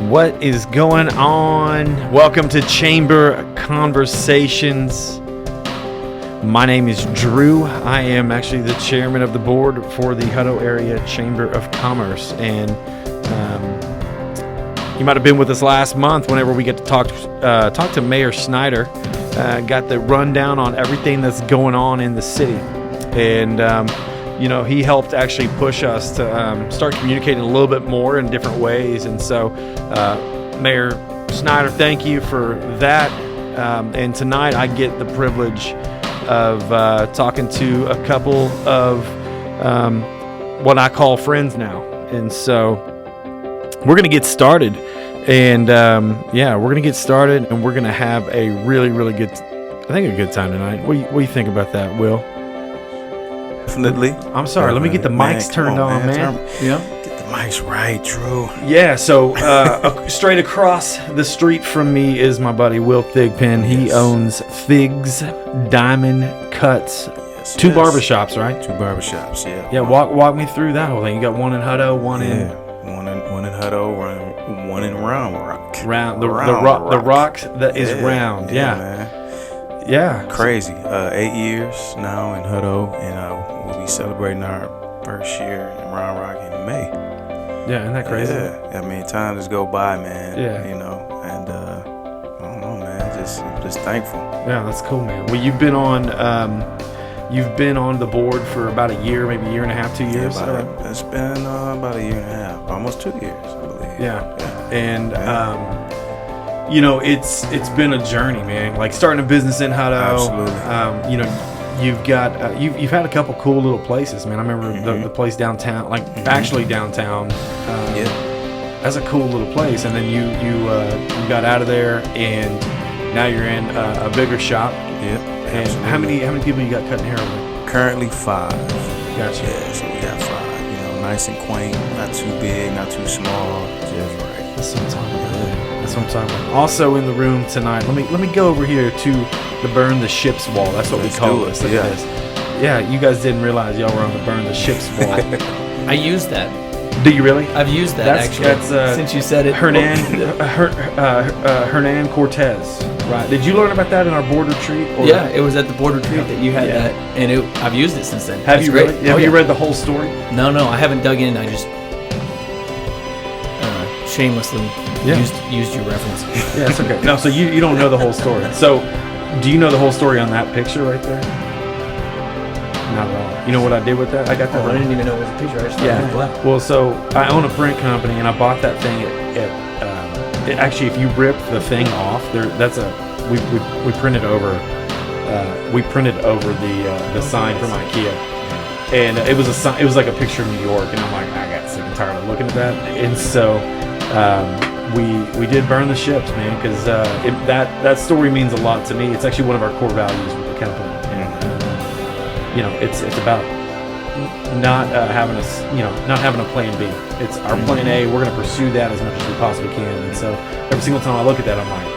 What is going on? Welcome to Chamber Conversations. My name is Drew. I am actually the chairman of the board for the Hutto Area Chamber of Commerce. And you might have been with us last month whenever we get to talk to Mayor Snyder. Got the rundown on everything that's going on in the city. And he helped actually push us to start communicating a little bit more in different ways. And so, Mayor Snyder, thank you for that. And tonight I get the privilege of talking to a couple of what I call friends now. And so we're going to get started. And we're going to get started, and we're going to have a really, really good, a good time tonight. What do you think about that, Will? Definitely. I'm sorry. Let me get the mics turned on, man. Get the mics right, Drew. Yeah. So straight across the street from me is my buddy Will Thigpen. He owns Thig's Diamond Cuts. Two barbershops, right? Two barbershops. Yeah. Yeah. Walk me through that whole thing. You got one in Hutto, one in Hutto, one in Round Rock. The rock that is round. Yeah. Man. Yeah. Crazy. 8 years now in Hutto, and we'll be celebrating our first year in Round Rock in May. Yeah, isn't that crazy? Yeah. I mean, time just go by, man. Yeah. And I don't know, man. Just thankful. Yeah, that's cool, man. Well, you've been on the board for about a year, maybe a year and a half, 2 years. It's been about a year and a half, almost 2 years, I believe. Yeah. And it's been a journey, man. Like starting a business in Hutto. Absolutely. You've got you've had a couple cool little places, man. I remember the place downtown, actually downtown. That's a cool little place. And then you got out of there, and now you're in a bigger shop. Yeah. And how many people you got cutting hair over? Currently 5. Gotcha. Yeah, so we got 5. Nice and quaint, not too big, not too small, just right. That's what I'm talking about. That's what I'm talking about. Also in the room tonight, let me go over here to the Burn the Ships wall. That's what we call this. Look at this. Yeah, you guys didn't realize y'all were on the Burn the Ships wall. I used that. Do you really? I've used that since you said it. Hernan Cortez. Right. Did you learn about that in our board retreat? Yeah, it was at the board retreat that you had that, and I've used it since then. Have you really? Have you read the whole story? No, I haven't dug in. I just shamelessly used your reference. Yeah, it's okay. No, so you don't know the whole story. So, do you know the whole story on that picture right there? Not at all. You know what I did with that? I got that. I didn't even know it was a picture. I just thought it was black. Well, so I own a print company, and I bought that thing actually, if you rip the thing off, we printed over the sign from IKEA, and it was like a picture of New York, and I'm like, I got sick and tired of looking at that, and so we did Burn the Ships, man, because that story means a lot to me. It's actually one of our core values with the company, and it's about not having a plan B. It's our plan A. We're going to pursue that as much as we possibly can. And so every single time I look at that, I'm like,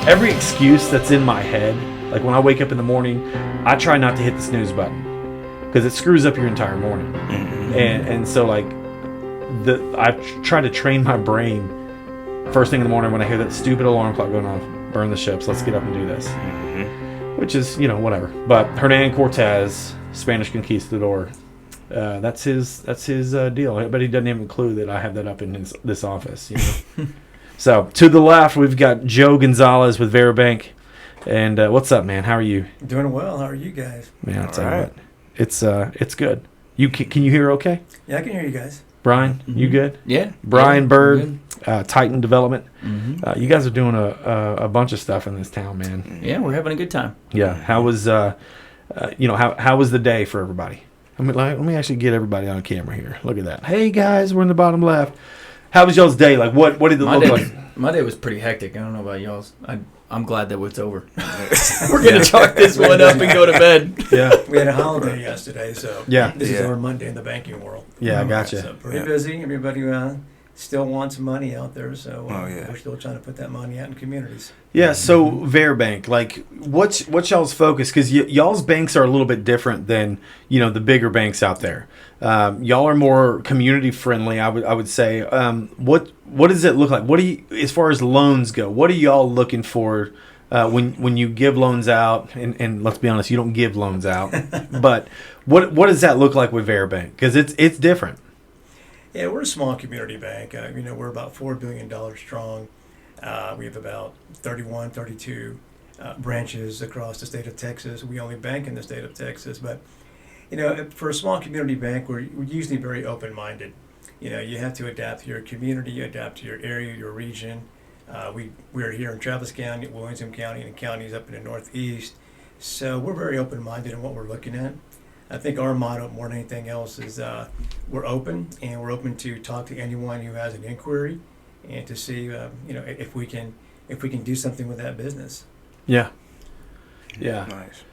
every excuse that's in my head, like when I wake up in the morning, I try not to hit the snooze button because it screws up your entire morning. And so I've tried to train my brain first thing in the morning when I hear that stupid alarm clock going off. Burn the ships. Let's get up and do this. Which is whatever. But Hernan Cortez, Spanish conquistador. That's his deal. But he doesn't even clue that I have that up in this office. So to the left, we've got Joe Gonzalez with Veribank. And what's up, man? How are you? Doing well. How are you guys? Man, I'll tell you what. It's good. Can you hear okay? Yeah, I can hear you guys. Brian, you good? Yeah. Brian Bird, Titan Development. You guys are doing a bunch of stuff in this town, man. Yeah, we're having a good time. Yeah. How was how was the day for everybody? I mean, let me actually get everybody on camera here. Look at that. Hey guys, we're in the bottom left. How was y'all's day? Like, what did it look like? My day was pretty hectic. I don't know about y'all's. I'm glad that it's over. We're gonna chalk this one up and go to bed. Yeah. We had a holiday yesterday, so this is our Monday in the banking world. Yeah, I gotcha. So pretty busy. Everybody still wants money out there, so Oh, yeah. we're still trying to put that money out in communities. Yeah, so Verbank, like, what's y'all's focus? Because y'all's banks are a little bit different than the bigger banks out there. Y'all are more community friendly, I would say. What does it look like? What do you, as far as loans go? What are y'all looking for when you give loans out? And let's be honest, you don't give loans out. But what does that look like with Verbank? Because it's different. Yeah, we're a small community bank. We're about $4 billion strong. We have about 31, 32 branches across the state of Texas. We only bank in the state of Texas. But, for a small community bank, we're usually very open-minded. You have to adapt to your community, adapt to your area, your region. We're here in Travis County, Williamson County, and counties up in the Northeast. So we're very open-minded in what we're looking at. I think our motto more than anything else is we're open, and we're open to talk to anyone who has an inquiry, and to see if we can do something with that business. Yeah. Nice.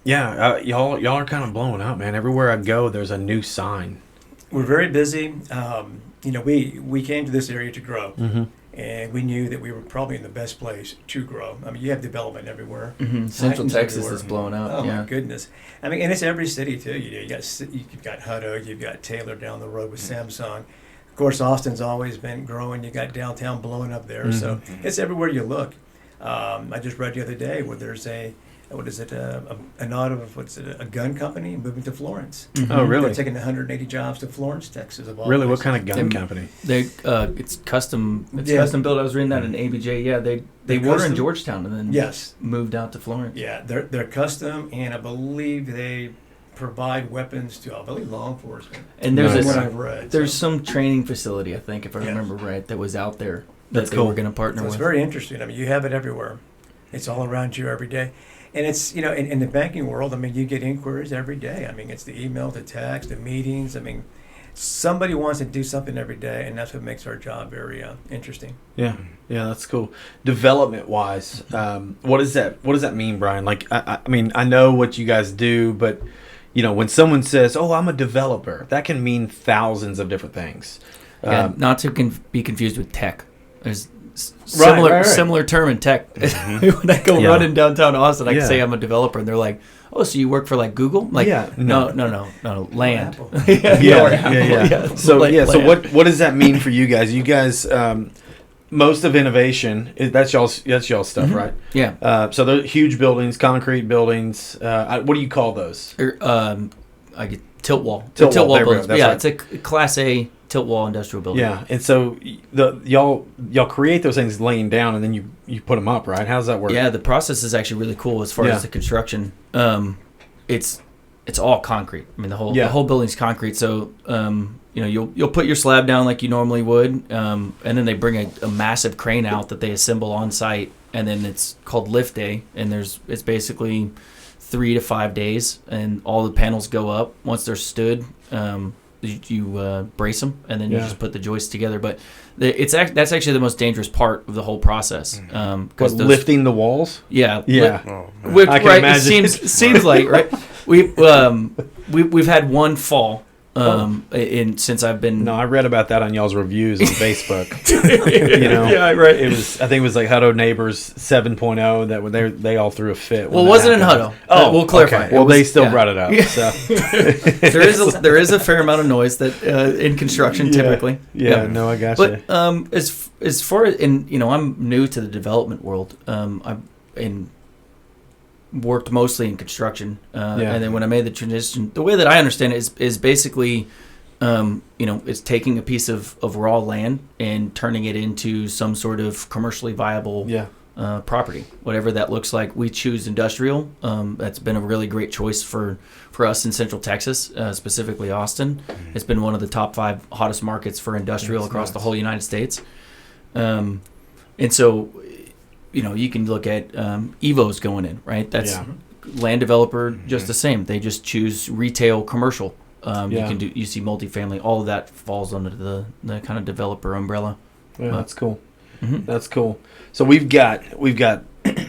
Y'all are kind of blowing up, man. Everywhere I go, there's a new sign. We're very busy. We came to this area to grow. Mm-hmm. And we knew that we were probably in the best place to grow. I mean, you have development everywhere. Mm-hmm. Central Titans Texas everywhere. is blowing up. Oh yeah. my goodness! I mean, and it's every city too. You've got Hutto, you've got Taylor down the road with Samsung. Of course, Austin's always been growing. You got downtown blowing up there, so it's everywhere you look. I just read the other day where there's a gun company moving to Florence. Mm-hmm. Oh, really? They're taking 180 jobs to Florence, Texas. Of all Really? What places. kind of gun They- company? They it's custom. It's Yeah. custom built. I was reading that in ABJ. Yeah, they They're were in custom? Georgetown and then Yes. moved out to Florence. Yeah, they're custom, and I believe they provide weapons to, I believe, law enforcement. And there's Nice. What a, I've read. there's so. some training facility, I think, if I Yeah. remember right, that was out there That's that they cool. were going to partner So it's with. very interesting. I mean, you have it everywhere. It's all around you every day. And it's, in the banking world, I mean, you get inquiries every day. I mean, it's the email, the text, the meetings. I mean, somebody wants to do something every day, and that's what makes our job very interesting. Yeah, that's cool. Development wise, what does that mean, Brian? Like, I mean, I know what you guys do, but when someone says, "Oh, I'm a developer," that can mean thousands of different things. Yeah, not to be confused with tech. There's Right. similar term in tech. When I go Yeah. running downtown Austin, I Yeah. can say I'm a developer, and they're like, "Oh, so you work for like Google?" I'm like, Yeah, no, land. Apple. Yeah, or yeah, Apple, yeah. So like so land. what does that mean for you guys? You guys, most of innovation that's y'all's stuff, Mhm. right? Yeah. So they're huge buildings, concrete buildings. What do you call those? I get tilt wall. Tilt wall, there we go, buildings. that's Yeah, right. it's a Class A tilt wall industrial building. Yeah, and so y'all create those things laying down, and then you put them up, right? How does that work? Yeah, the process is actually really cool as far Yeah. as the construction. It's all concrete. I mean, the whole building's concrete. So you'll put your slab down like you normally would, and then they bring a massive crane out that they assemble on site, and then it's called lift day, and it's basically 3 to 5 days, and all the panels go up. Once they're stood, you brace them, and then you Yeah. just put the joists together. But that's actually the most dangerous part of the whole process. Because lifting the walls. Yeah. Yeah. Oh, man. Which, I can right, imagine. it seems like, right? We've had one fall since I've been. No, I read about that on y'all's reviews on Facebook. Yeah, right. I think it was like Hutto Neighbors 7.0 that they all threw a fit. when Well, it that wasn't in happened. Hutto. Oh, We'll clarify. okay. Well, It was- they still yeah. brought it up. So. there is a fair amount of noise that in construction typically. Yeah, no, I got you. But as far as I'm new to the development world. I've worked mostly in construction, and then when I made the transition, the way that I understand it is basically, it's taking a piece of raw land and turning it into some sort of commercially viable property, whatever that looks like. We choose industrial. That's been a really great choice for us in Central Texas, specifically Austin. It's been one of the top 5 hottest markets for industrial across the whole United States. And so, you can look at Evo's going in, right? That's land developer, just the same. They just choose retail, commercial. You see multifamily. All of that falls under the kind of developer umbrella. Yeah, that's cool. Mm-hmm. That's cool. So we've got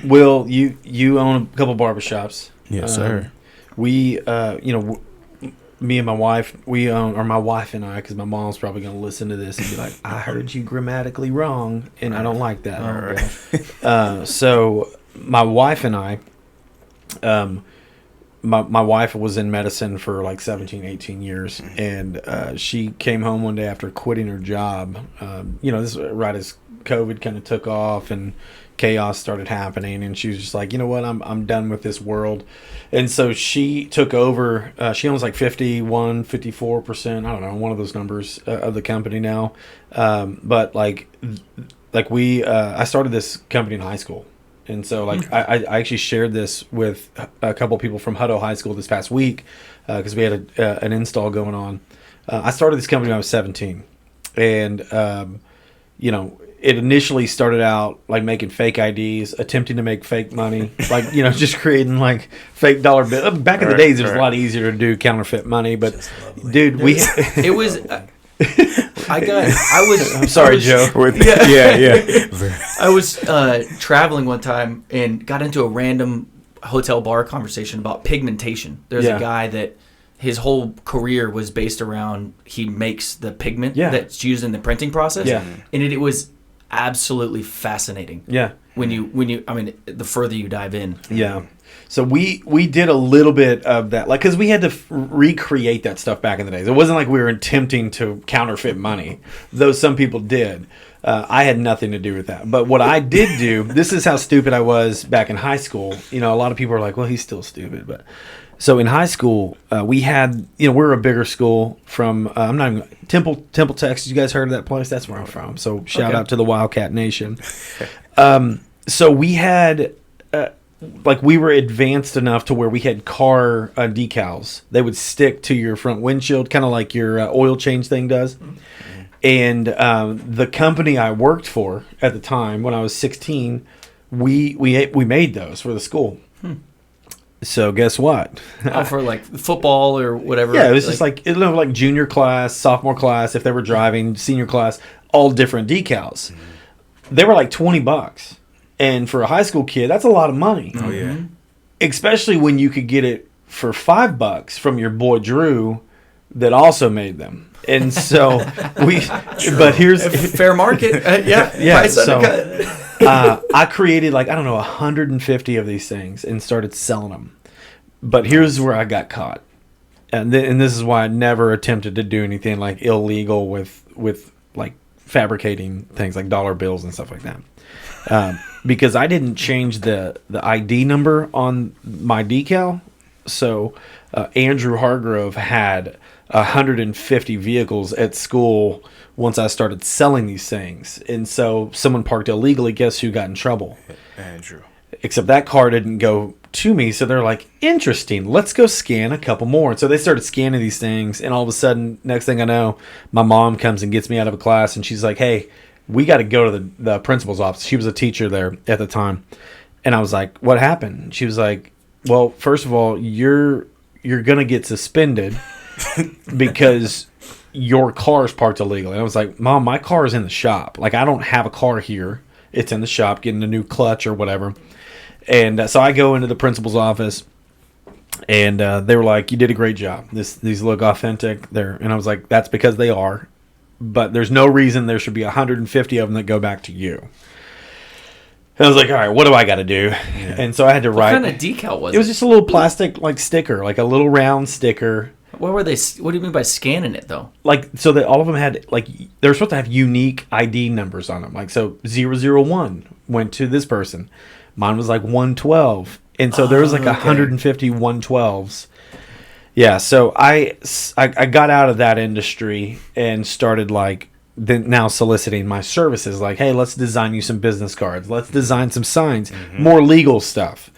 Will, you own a couple barbershops. Yes, sir. We me and my wife, we own, or my wife and I, because my mom's probably going to listen to this and be like, I heard you grammatically wrong, and I don't like that. So my wife and I, my wife was in medicine for like 17, 18 years, and she came home one day after quitting her job. This is right as COVID kind of took off and chaos started happening, and she was just like, you know what, I'm done with this world. And so she took over. She owns like 54%, I don't know, one of those numbers of the company now. But I started this company in high school. And so, I actually shared this with a couple people from Hutto High School this past week because we had an install going on. I started this company when I was 17. And, it initially started out like making fake IDs, attempting to make fake money, just creating like fake dollar bills. Back in the days, it was a lot easier to do counterfeit money. But, dude, it was... I'm sorry, Joe. I was traveling one time and got into a random hotel bar conversation about pigmentation. There's a guy that his whole career was based around he makes the pigment that's used in the printing process. Yeah. And it was absolutely fascinating. Yeah. When you the further you dive in. Yeah. So we did a little bit of that, because we had to recreate that stuff back in the days. It wasn't like we were attempting to counterfeit money, though some people did. I had nothing to do with that. But what I did do, this is how stupid I was back in high school. A lot of people are like, well, he's still stupid. But so in high school, we had, we're a bigger school from, I'm not even, Temple, Texas. You guys heard of that place? That's where I'm from. So shout out to the Wildcat Nation. So we had... we were advanced enough to where we had car decals. They would stick to your front windshield, kind of like your oil change thing does. And the company I worked for at the time, when I was 16, we made those for the school. So guess what? For like football or whatever. Yeah, it was just like junior class, sophomore class, if they were driving, senior class, all different decals. They were like $20. And for a high school kid, that's a lot of money. Oh, yeah. Especially when you could get it for $5 from your boy Drew that also made them. And so but here's fair market. Yeah. So I created 150 of these things and started selling them. But here's where I got caught. And this is why I never attempted to do anything like illegal with like fabricating things like dollar bills and stuff like that. Because I didn't change the ID number on my decal. So Andrew Hargrove had 150 vehicles at school once I started selling these things. And so someone parked illegally. Guess who got in trouble? Andrew. Except that car didn't go to me. So they're like, interesting, let's go scan a couple more. And so they started scanning these things. And all of a sudden, next thing I know, my mom comes and gets me out of a class. And she's like, hey, we got to go to the principal's office. She was a teacher there at the time. And I was like, what happened? She was like, well, first of all, you're going to get suspended because your car is parked illegally. And I was like, Mom, my car is in the shop. I don't have a car here. It's in the shop getting a new clutch or whatever. And so I go into the principal's office, and they were like, you did a great job. These look authentic. And I was like, that's because they are. But there's no reason there should be 150 of them that go back to you. And I was like, all right, what do I got to do? Yeah. And so I had to write. What kind of decal was it? It was just a little plastic sticker, a little round sticker. What were they? What do you mean by scanning it though? So that all of them had they were supposed to have unique ID numbers on them. So 001 went to this person. Mine was 112, and so there was 150 112s. Yeah, so I got out of that industry and started now soliciting my services. Hey, let's design you some business cards. Let's design some signs. More legal stuff,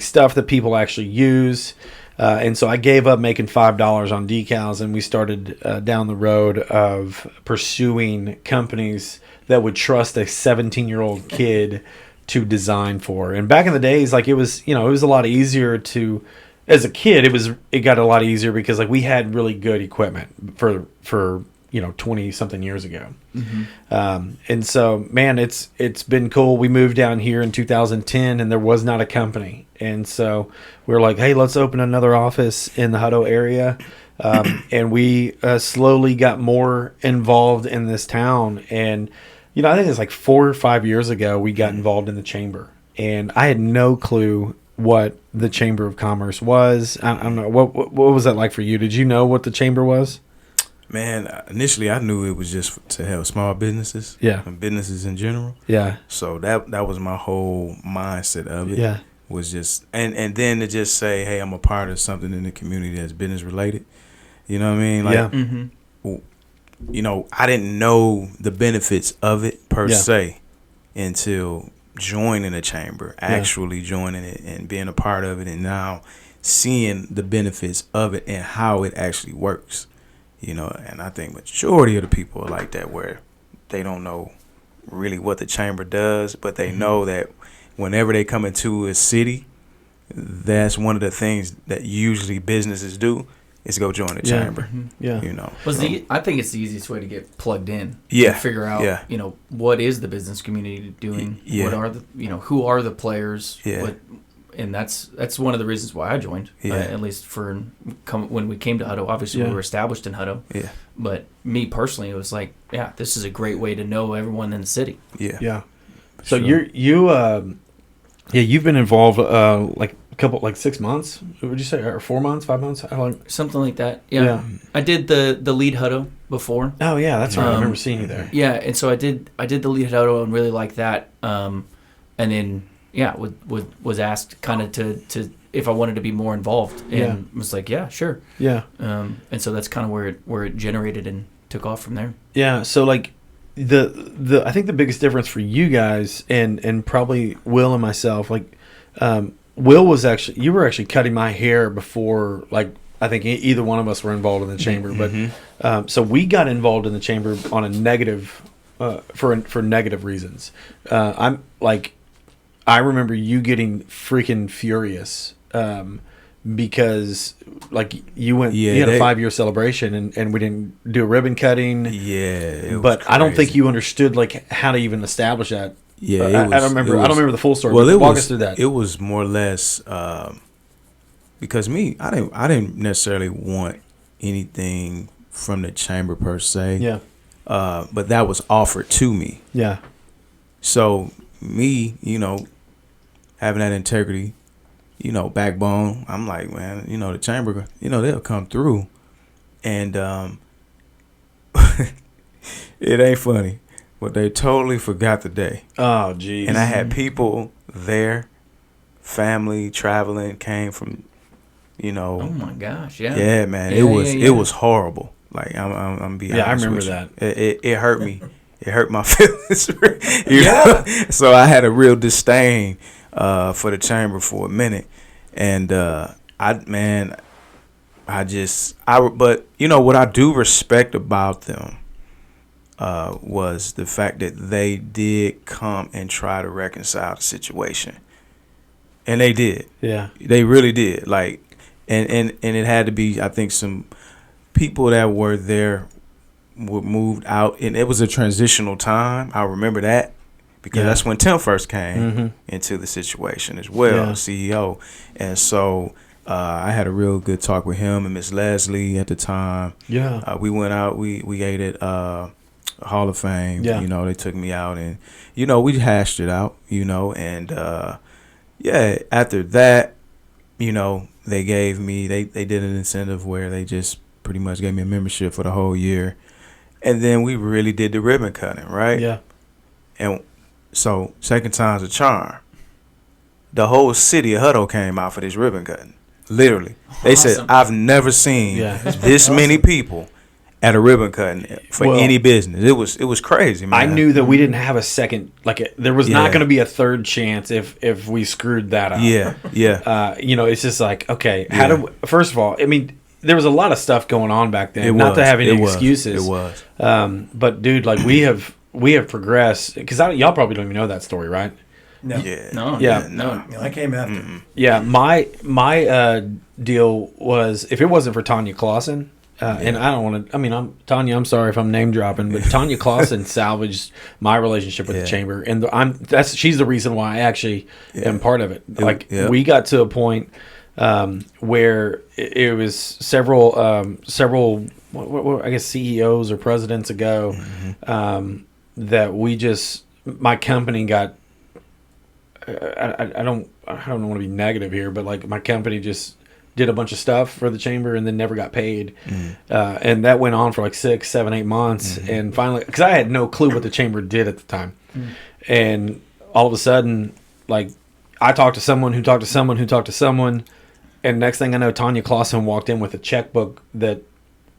stuff that people actually use. And so I gave up making $5 on decals, and we started down the road of pursuing companies that would trust a 17-year-old kid to design for. And back in the days, it was it was a lot easier to. As a kid, it got a lot easier because we had really good equipment for 20 something years ago. And so, man, it's been cool. We moved down here in 2010, and there was not a company, and so we were like, hey, let's open another office in the Hutto area. And we slowly got more involved in this town. And, I think it's like 4 or 5 years ago we got involved in the chamber. And I had no clue what the Chamber of Commerce was. I don't know. What was that like for you? Did you know what the chamber was? Man, initially I knew it was just to help small businesses. Yeah. And businesses in general. Yeah. So that was my whole mindset of it. Yeah. Was just and then to just say, hey, I'm a part of something in the community that's business related. You know what I mean? Like, yeah. I didn't know the benefits of it per se until joining the chamber, actually joining it and being a part of it, and now seeing the benefits of it and how it actually works. And I think majority of the people are like that, where they don't know really what the chamber does, but they know that whenever they come into a city, that's one of the things that usually businesses do is go join the chamber. Yeah. I think it's the easiest way to get plugged in. Yeah. To figure out, what is the business community doing? Yeah. What are the, who are the players? Yeah. And that's one of the reasons why I joined. Yeah. At least when we came to Hutto, obviously we were established in Hutto. Yeah. But me personally, it was like, this is a great way to know everyone in the city. Yeah. Yeah. So you've been involved like a couple, like 6 months, would you say, or 4 months, 5 months? How long? Something like that. Yeah. I did the lead Hutto before. Oh yeah, that's right. I remember seeing you there. Yeah, and so I did the lead Hutto and really liked that. And then was asked kind of to if I wanted to be more involved, and was like, yeah, sure. Yeah. And so that's kind of where it generated and took off from there. Yeah. So like the I think the biggest difference for you guys and probably Will and myself, like Will was you were actually cutting my hair before, like, I think either one of us were involved in the chamber, but so we got involved in the chamber on a negative for negative reasons. I remember you getting freaking furious because like you had a 5-year celebration and we didn't do a ribbon cutting. Yeah, but I don't think you understood like how to even establish that. Yeah, I don't remember the full story. Well, walk us through that. It was more or less because I didn't necessarily want anything from the chamber per se. Yeah. But that was offered to me. Yeah. So me, having that integrity, backbone, I'm like, man, the chamber, they'll come through. And it ain't funny, but they totally forgot the day. Oh, geez. And I had people there, family traveling, came from, Oh my gosh, yeah. Yeah, man, it was horrible. Like I'm being honest. I remember with that. It hurt me. It hurt my feelings. you know? So I had a real disdain for the chamber for a minute, and but what I do respect about them was the fact that they did come and try to reconcile the situation, and they did. Yeah, they really did. Like, and it had to be, I think, some people that were there were moved out, and it was a transitional time. I remember that because that's when Tim first came into the situation as well, CEO. And so I had a real good talk with him and Miss Leslie at the time. Yeah, we went out. We ate at Hall of Fame. Yeah, they took me out, and we hashed it out. And after that, they gave me they did an incentive where they just pretty much gave me a membership for the whole year. And then we really did the ribbon cutting, right? Yeah. And so, second time's a charm. The whole city of Hutto came out for this ribbon cutting. Literally. They said, I've never seen this many people at a ribbon cutting for any business. It was crazy, man. I knew that we didn't have a second, there was not going to be a third chance if we screwed that up. Yeah, yeah. It's just like, okay, first of all, I mean, there was a lot of stuff going on back then. Not to have any excuses. It was. But dude, like we have progressed, because y'all probably don't even know that story, right? No. Yeah. No. I came after. Mm-hmm. Yeah, my deal was, if it wasn't for Tanya Clausen, and I don't want to. I mean, Tanya. I'm sorry if I'm name dropping, but Tanya Clausen salvaged my relationship with the chamber, and she's the reason why I actually am part of it. We got to a point. where it was several I guess CEOs or presidents ago, that my company got. I don't want to be negative here, but like my company just did a bunch of stuff for the chamber and then never got paid, and that went on for like 6, 7, 8 months, and finally, because I had no clue what the chamber did at the time, and all of a sudden, like I talked to someone who talked to someone who talked to someone, and next thing I know, Tanya Clausen walked in with a checkbook that,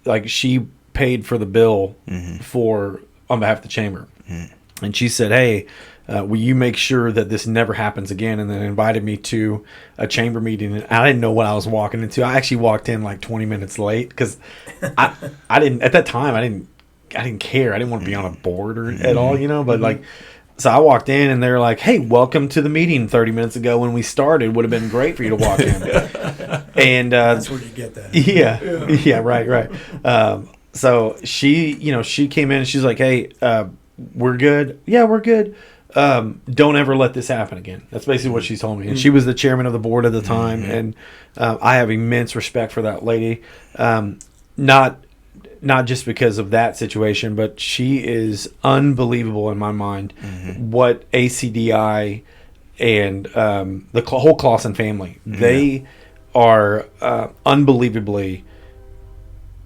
like, she paid for the bill for on behalf of the chamber, and she said, "Hey, will you make sure that this never happens again?" And then invited me to a chamber meeting, and I didn't know what I was walking into. I actually walked in like 20 minutes late because I didn't at that time. I didn't care. I didn't want to be on a board at all, But like, so I walked in, and they're like, "Hey, welcome to the meeting 30 minutes ago when we started. Would have been great for you to walk in." And that's where you get that. Yeah, right. So she came in and she's like, "Hey, we're good. Yeah, we're good. Don't ever let this happen again." That's basically what she told me. And she was the chairman of the board at the time, and I have immense respect for that lady. Not just because of that situation, but she is unbelievable in my mind. What ACDI and the whole Clausen family, they are unbelievably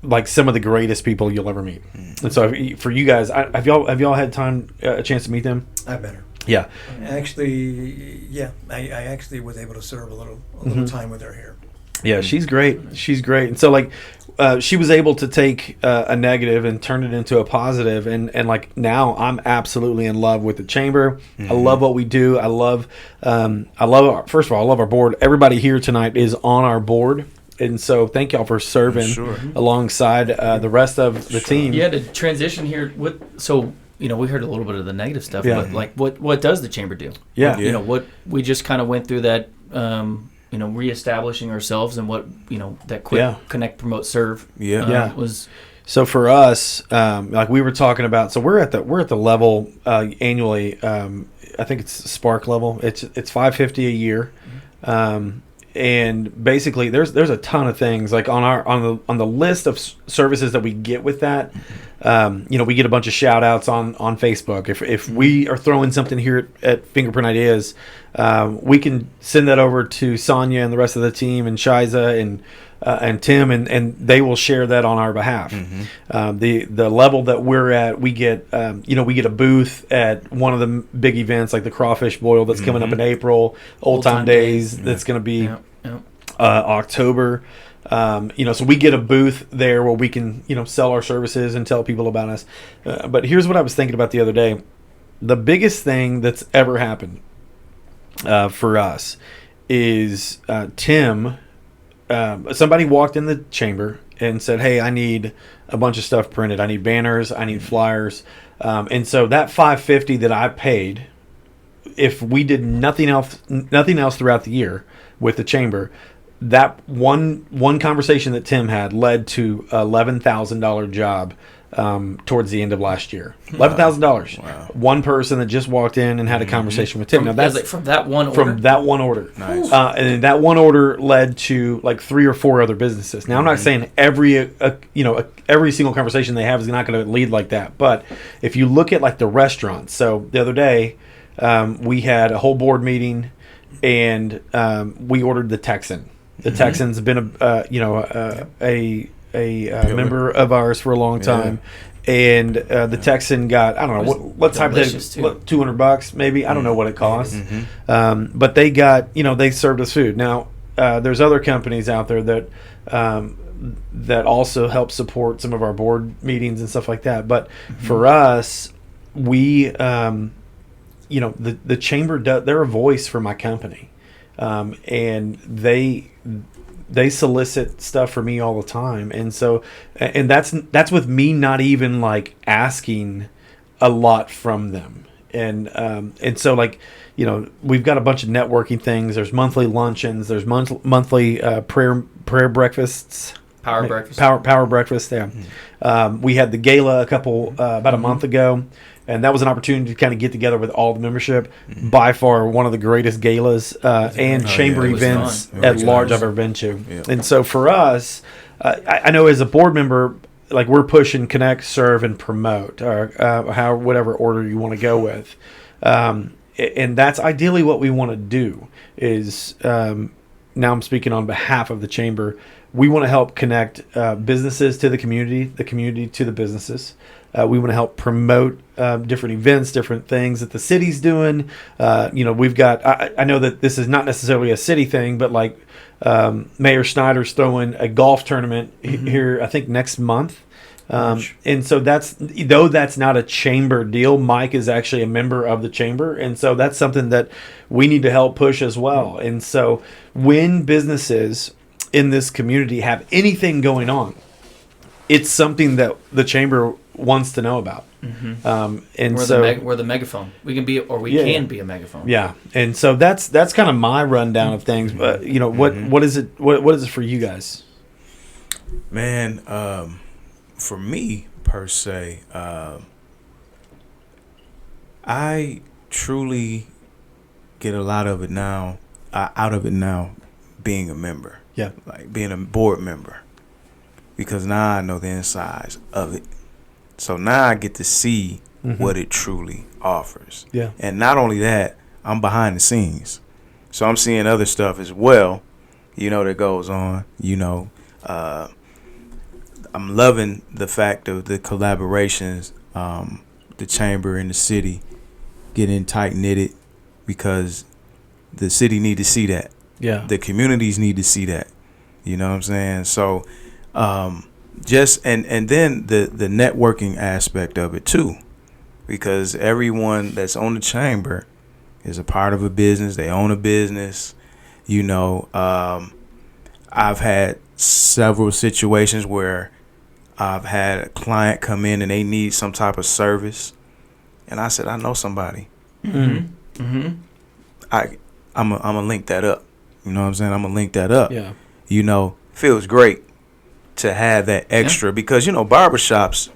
like some of the greatest people you'll ever meet. And so for you guys, have y'all had a chance to meet them? I better. Yeah. Actually, yeah. I actually was able to serve a little time with her here. Yeah, she's great. She's great. And so like she was able to take a negative and turn it into a positive, and like now I'm absolutely in love with the chamber. I love what we do. I love first of all, I love our board. Everybody here tonight is on our board. And so thank y'all for serving alongside the rest of the team. Yeah, to transition here, we heard a little bit of the negative stuff, but like what does the chamber do? Yeah. What we just kind of went through that, reestablishing ourselves and what, that quick connect, promote, serve was. So for us, like we were talking about, so we're at the level annually, I think it's Spark level. It's $550 a year. And basically, there's a ton of things like on the list of services that we get with that. We get a bunch of shout outs on Facebook. If we are throwing something here at Fingerprint Ideas, we can send that over to Sonia and the rest of the team and Shiza and Tim, and they will share that on our behalf. The level that we're at, we get a booth at one of the big events like the Crawfish Boil that's coming up in April, Old Time Days that's going to be October. So we get a booth there where we can sell our services and tell people about us. But here's what I was thinking about the other day. The biggest thing that's ever happened for us is Tim. Somebody walked in the chamber and said, "Hey, I need a bunch of stuff printed. I need banners. I need flyers." And so that $550 that I paid, if we did nothing else throughout the year with the chamber, that one conversation that Tim had led to $11,000 job towards the end of last year. $11,000. Wow. One person that just walked in and had a conversation with Tim. Now that's from that one order. From that one order. Nice. And that one order led to like 3 or 4 other businesses. Now I'm not saying every single conversation they have is not going to lead like that, but if you look at like the restaurants. So the other day we had a whole board meeting, and we ordered the Texan. The Texan's been a member of ours for a long time, and the Texan got, I don't know, let's type that $200 maybe. I don't know what it costs, but they got, they served us food. Now there's other companies out there that also help support some of our board meetings and stuff like that. But for us, we the chamber they're a voice for my company, and they solicit stuff for me all the time. And so, and that's with me not even like asking a lot from them. And so like, we've got a bunch of networking things. There's monthly luncheons, there's monthly prayer breakfasts. Power breakfast. Power breakfast. Yeah. We had the gala about a month ago, and that was an opportunity to kind of get together with all the membership. By far, one of the greatest galas and chamber events at large I've ever been to. Yeah. And so for us, I know as a board member, like we're pushing connect, serve, and promote, or whatever order you want to go with. And that's ideally what we want to do is, now I'm speaking on behalf of the chamber. We want to help connect businesses to the community to the businesses. We want to help promote different events, different things that the city's doing. We've got, I know that this is not necessarily a city thing, but like Mayor Snyder's throwing a golf tournament here, I think next month. And so that's not a chamber deal. Mike is actually a member of the chamber. And so that's something that we need to help push as well. And so when businesses in this community have anything going on, it's something that the chamber wants to know about. And we're the megaphone. We can be, or we can be a megaphone. Yeah. And so that's kind of my rundown of things. But what is it? What is it for you guys? Man, for me per se, I truly get a lot of it now, out of it now, being a member. Yeah. Like being a board member. Because now I know the insides of it. So now I get to see what it truly offers. Yeah. And not only that, I'm behind the scenes. So I'm seeing other stuff as well, that goes on, I'm loving the fact of the collaborations, the chamber and the city getting tight knitted, because the city need to see that. Yeah. The communities need to see that. You know what I'm saying? So, and then the networking aspect of it too, because everyone that's on the chamber is a part of a business. They own a business. I've had several situations where I've had a client come in and they need some type of service, and I said, I know somebody. I'm gonna link that up. You know what I'm saying? I'm gonna link that up. Yeah. Feels great to have that extra, because barbershops,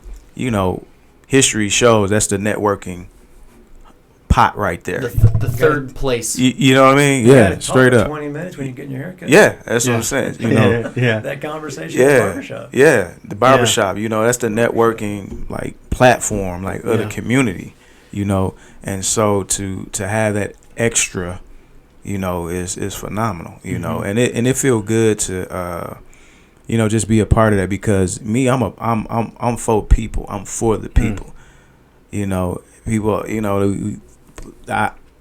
history shows that's the networking pot right there. The third place. You know what I mean? Yeah, straight up. 20 minutes when you're getting your haircut. Yeah, that's what I'm saying. That conversation. At the barbershop. Yeah, the barbershop. That's the networking platform of the community. And so to have that extra, is phenomenal. And it feel good to just be a part of that, because me, I'm for people. I'm for the people. People.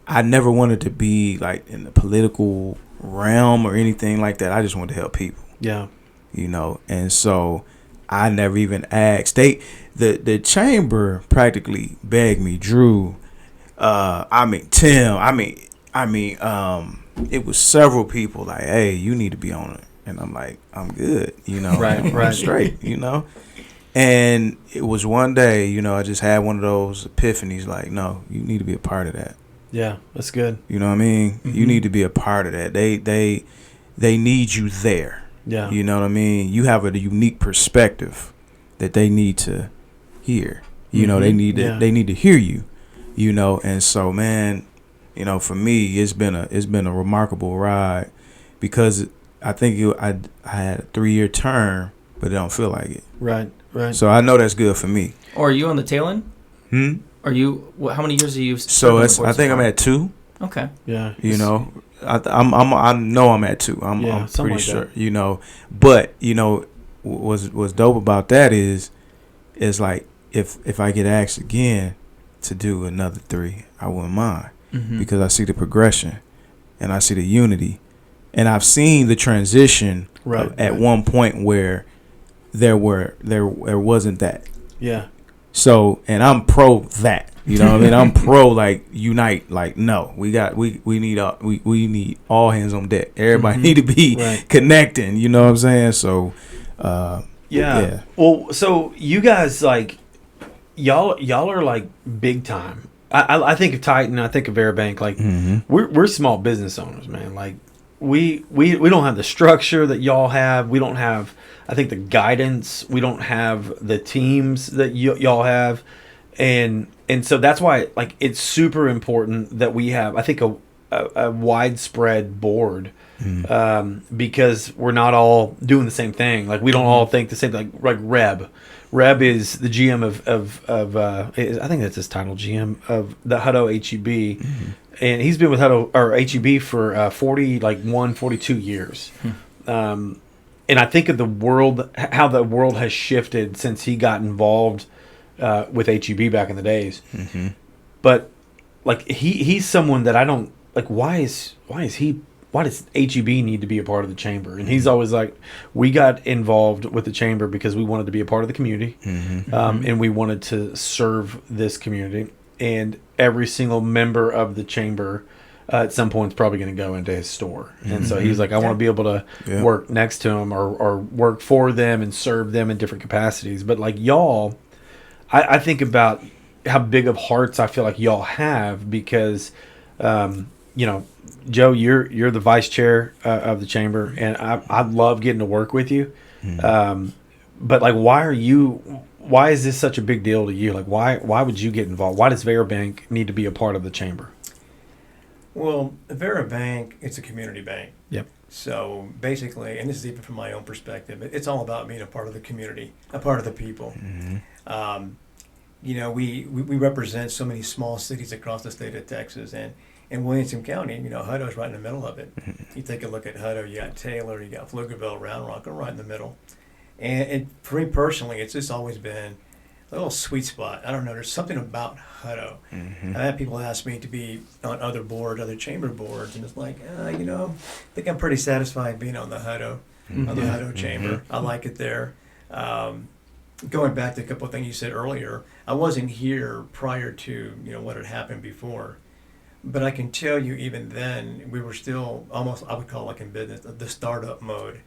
I never wanted to be in the political realm or anything like that. I just wanted to help people. Yeah. And so I never even asked. The chamber practically begged me, Drew, Tim, it was several people hey, you need to be on it. And I'm like, I'm good, right. I'm straight, And it was one day, I just had one of those epiphanies, no, you need to be a part of that. Yeah, that's good. You know what I mean? You need to be a part of that. They need you there. Yeah. You know what I mean? You have a unique perspective that they need to hear. They need to hear you. And so, man, for me, it's been a remarkable ride, because I think I had a 3-year term, but it don't feel like it. Right. So I know that's good for me. Or are you on the tail end? Are you? How many years are you? So I think I'm at 2. Okay. Yeah. I know I'm at 2. I'm pretty sure. But what's dope about that is like if I get asked again to do another 3, I wouldn't mind, because I see the progression and I see the unity, and I've seen the transition at one point where there wasn't that. Yeah. So, and I'm pro that. You know what I mean? I'm pro unite. No, we need all hands on deck. Everybody need to be connecting. You know what I'm saying? So, yeah. Well, so you guys y'all are big time. I think of Titan. I think of Airbank. We're small business owners, man. we don't have the structure that y'all have. We don't have, I think, the guidance. We don't have the teams that y'all have, and so that's why like it's super important that we have, I think, a widespread board, because we're not all doing the same thing. Like we don't all think the same. Like Reb is the GM of I think that's his title, GM of the Hutto HEB, and he's been with Hutto or HEB for 42 years. And I think of the world, how the world has shifted since he got involved with HEB back in the days. But like he's someone that I don't like. Why does HEB need to be a part of the chamber? And he's always like, we got involved with the chamber because we wanted to be a part of the community, and we wanted to serve this community. And every single member of the chamber at some point is probably going to go into his store. And so he's like, I want to be able to work next to them or work for them and serve them in different capacities. But like y'all, I think about how big of hearts I feel like y'all have because, Joe, you're the vice chair of the chamber, and I love getting to work with you. But like, why is this such a big deal to you? Like, why would you get involved? Why does Vera Bank need to be a part of the chamber? Well, Vera Bank, it's a community bank. Yep. So basically, and this is even from my own perspective, it's all about being a part of the community, a part of the people. We represent so many small cities across the state of Texas, and in Williamson County, Hutto's right in the middle of it. You take a look at Hutto, you got Taylor, you got Pflugerville, Round Rock, are right in the middle. And for me personally, it's just always been a little sweet spot. I don't know, there's something about Hutto. I've had people ask me to be on other boards, other chamber boards, and it's like, I think I'm pretty satisfied being on the Hutto, chamber. I like it there. Going back to a couple of things you said earlier, I wasn't here prior to what had happened before. But I can tell you, even then, we were still almost, I would call it like in business, the startup mode.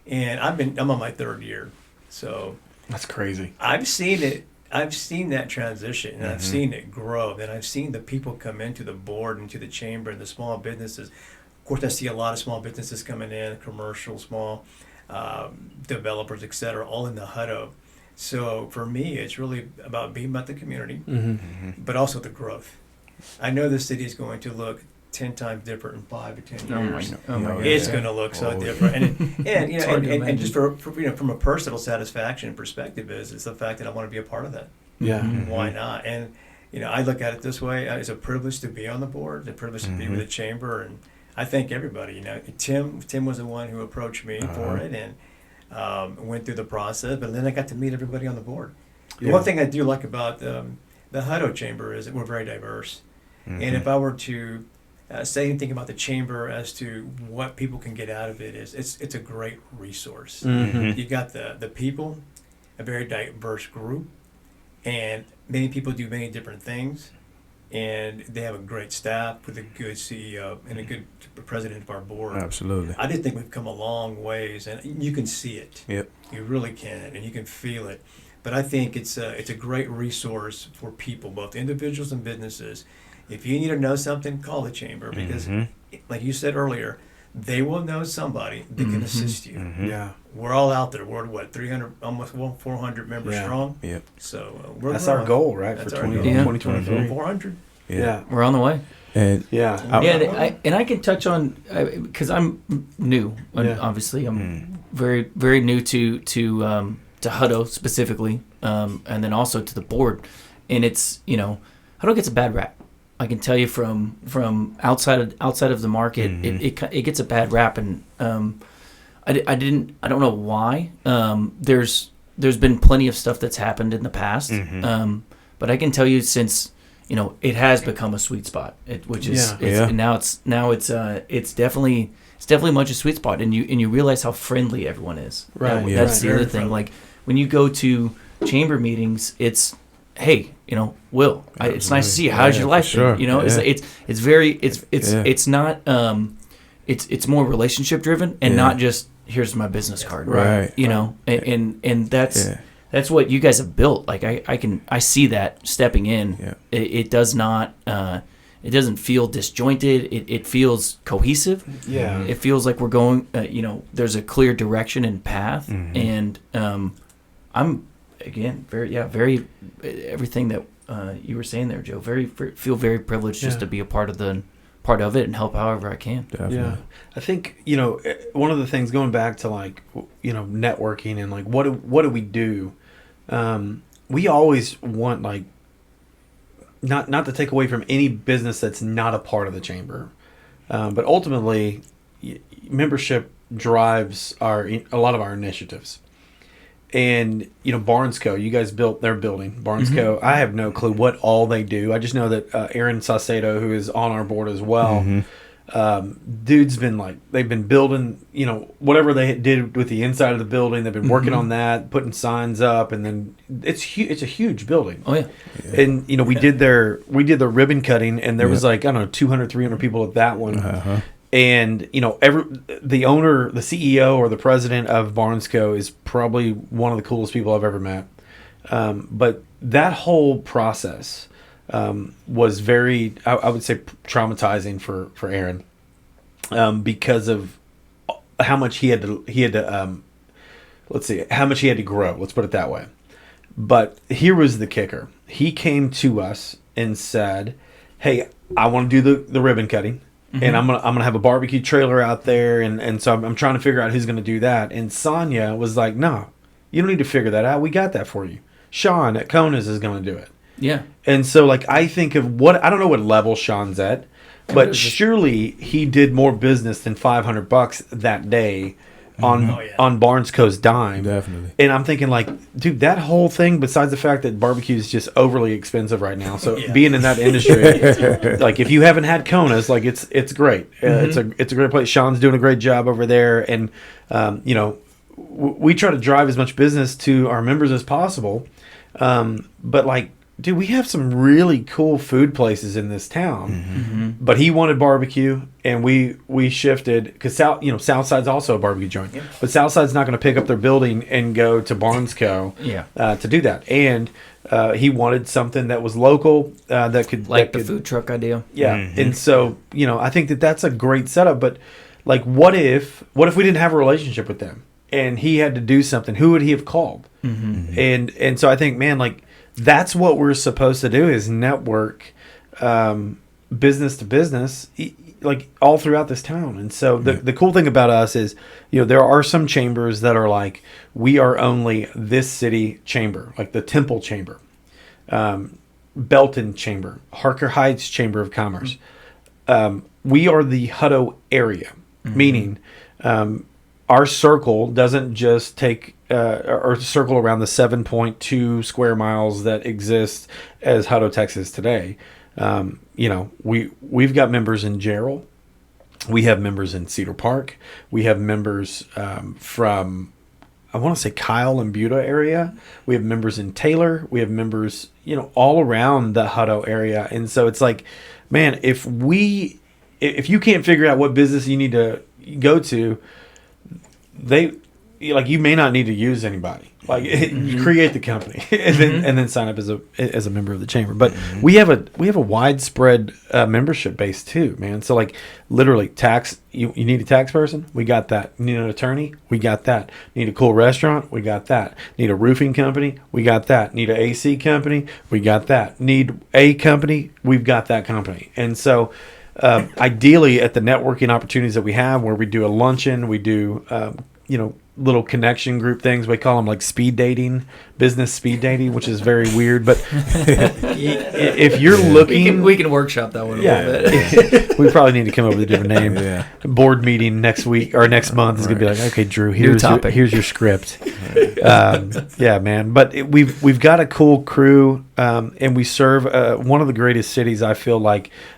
And I'm on my third year. So that's crazy. I've seen it. I've seen that transition, and I've seen it grow. And I've seen the people come into the board, into the chamber, and the small businesses. Of course, I see a lot of small businesses coming in, commercial, small developers, et cetera, all in the Hutto. So for me, it's really about being about the community, but also the growth. I know the city is going to look 10 times different in 5 to 10 years. It's going to look so different, and just for from a personal satisfaction perspective, it's the fact that I want to be a part of that. Yeah, why not? And I look at it this way: it's a privilege to be on the board, it's a privilege to be with the chamber, and I thank everybody. Tim was the one who approached me for it, and went through the process. But then I got to meet everybody on the board. Yeah. One thing I do like about the Hutto chamber is that we're very diverse. And if I were to say anything about the chamber as to what people can get out of it, it's a great resource. You've got the people, a very diverse group, and many people do many different things, and they have a great staff with a good CEO and a good president of our board. Absolutely. I just think we've come a long ways, and you can see it. Yep. You really can, and you can feel it. But I think it's a great resource for people, both individuals and businesses. If you need to know something, call the chamber, because, like you said earlier, they will know somebody that can assist you. Yeah, we're all out there. We're 300, almost 400 members strong. Yep. So that's our goal, right? That's for our 2023. 400. Yeah, we're on the way. And I can touch on because I'm new. Obviously, I'm very very new to Hutto specifically, and then also to the board. And it's Hutto gets a bad rap. I can tell you from outside of the market, it gets a bad rap, and I don't know why. There's been plenty of stuff that's happened in the past, but I can tell you since it has become a sweet spot, which is now it's definitely much a sweet spot, and you realize how friendly everyone is. Right. That's the other thing. Like when you go to chamber meetings, it's hey, Will, it's nice to see you. How's your life? Sure. It's not it's more relationship driven and not just here's my business card. Right. And that's what you guys have built. Like I see that stepping in. Yeah. It does not it doesn't feel disjointed. It feels cohesive. Yeah. It feels like we're going, there's a clear direction and path. And I'm, again, very, everything that you were saying there, Joe, feel very privileged just to be a part of it and help however I can. Definitely. Yeah. I think, one of the things going back to like, networking and like, what do we do? We always want like, not to take away from any business that's not a part of the chamber. But ultimately membership drives a lot of our initiatives. And, Barnes Co., you guys built their building, Barnes Co. I have no clue what all they do. I just know that Aaron Saucedo, who is on our board as well, dude's been they've been building, whatever they did with the inside of the building. They've been working on that, putting signs up, and then it's a huge building. Oh, yeah. And, we did the ribbon cutting, and there was 200, 300 people at that one. And the owner, the CEO or the president of Barnes Co. is probably one of the coolest people I've ever met. But that whole process was very, I would say, traumatizing for Aaron because of how much he had to how much he had to grow. Let's put it that way. But here was the kicker. He came to us and said, "Hey, I want to do the ribbon cutting." And I'm gonna have a barbecue trailer out there, and so I'm trying to figure out who's gonna do that. And Sonia was like, "No, you don't need to figure that out. We got that for you. Sean at Kona's is gonna do it." Yeah. And so I think of I don't know what level Sean's at, but surely he did more business than $500 that day on Barnes Co.'s dime. Definitely. And I'm thinking dude, that whole thing, besides the fact that barbecue is just overly expensive right now. So being in that industry, if you haven't had Kona's, it's great. It's a great place. Sean's doing a great job over there. And, we try to drive as much business to our members as possible. But dude, we have some really cool food places in this town, but he wanted barbecue, and we shifted because Southside's also a barbecue joint, but Southside's not going to pick up their building and go to Barnes Co. To do that, and he wanted something that was local that could the food truck idea. Yeah, and so I think that's a great setup. But what if we didn't have a relationship with them and he had to do something? Who would he have called? And so I think, man, that's what we're supposed to do is network business to business all throughout this town. And so the cool thing about us is, there are some chambers that are we are only this city chamber, like the Temple Chamber, Belton Chamber, Harker Heights Chamber of Commerce. We are the Hutto area, meaning our circle doesn't just take or circle around the 7.2 square miles that exist as Hutto, Texas today. We've got members in Jarrell. We have members in Cedar Park. We have members from, I want to say, Kyle and Buda area. We have members in Taylor. We have members, all around the Hutto area. And so it's man, if you can't figure out what business you need to go to, you may not need to use anybody. You create the company and then sign up as a member of the chamber. But we have a widespread membership base too, man. So literally tax. You need a tax person? We got that. You need an attorney? We got that. Need a cool restaurant? We got that. Need a roofing company? We got that. Need an AC company? We got that. Need a company? We've got that company. And so. Ideally, at the networking opportunities that we have, where we do a luncheon, we do, little connection group things. We call them speed dating, business speed dating, which is very weird. But if you're looking, we can workshop that one a little bit. We probably need to come up with a different name. Board meeting next week or next month is going to be okay, Drew, here's your script. Man. But we've got a cool crew, and we serve one of the greatest cities. I feel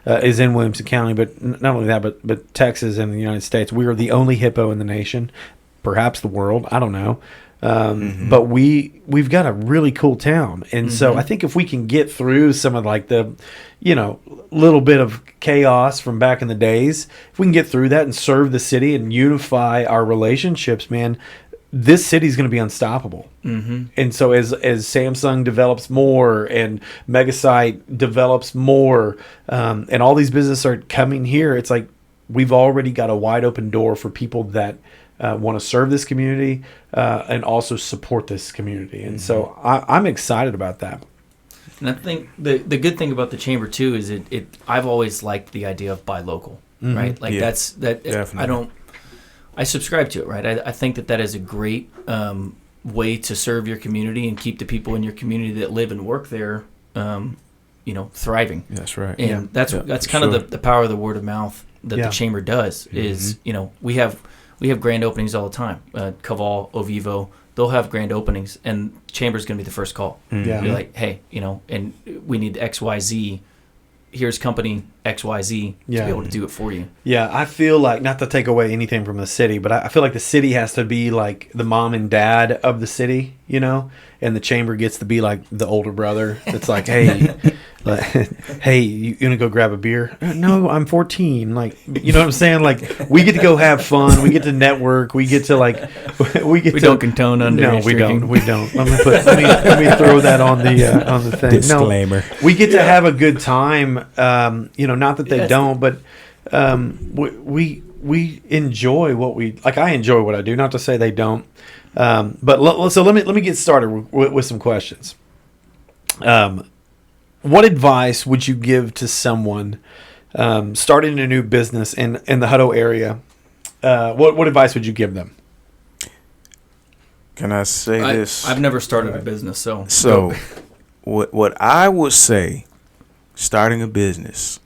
is in Williamson County, but not only that, but Texas and the United States. We are the only hippo in the nation. Perhaps the world, I don't know. But we've got a really cool town. And so I think if we can get through some of the, little bit of chaos from back in the days, if we can get through that and serve the city and unify our relationships, man, this city's going to be unstoppable. Mm-hmm. And so as Samsung develops more and Megasite develops more, and all these businesses are coming here, it's like we've already got a wide open door for people that want to serve this community and also support this community. And so I'm excited about that. And I think the good thing about the chamber too is I've always liked the idea of buy local, right? Like that Definitely. I subscribe to it, right? I think that is a great way to serve your community and keep the people in your community that live and work there, thriving. That's right. And that's kind of the power of the word of mouth that the chamber does. Is we have grand openings all the time. Caval, Ovivo, they'll have grand openings, and chamber's going to be the first call. Yeah. Be like, hey, and we need XYZ. Here's company XYZ to be able to do it for you. Yeah, I feel like, not to take away anything from the city, but I feel like the city has to be like the mom and dad of the city, and the chamber gets to be like the older brother. It's like, hey, hey, you gonna go grab a beer? No, I'm 14. Like, you know what I'm saying? Like, we get to go have fun. We get to network. We get to we don't condone underage drinking. We don't. Let me throw that on the thing. Disclaimer. No, we get to have a good time. Not that they don't, but we enjoy what we like. I enjoy what I do. Not to say they don't. So let me get started with some questions. What advice would you give to someone starting a new business in the Hutto area? What advice would you give them? Can I say this? I've never started a business, so what I would say, starting a business,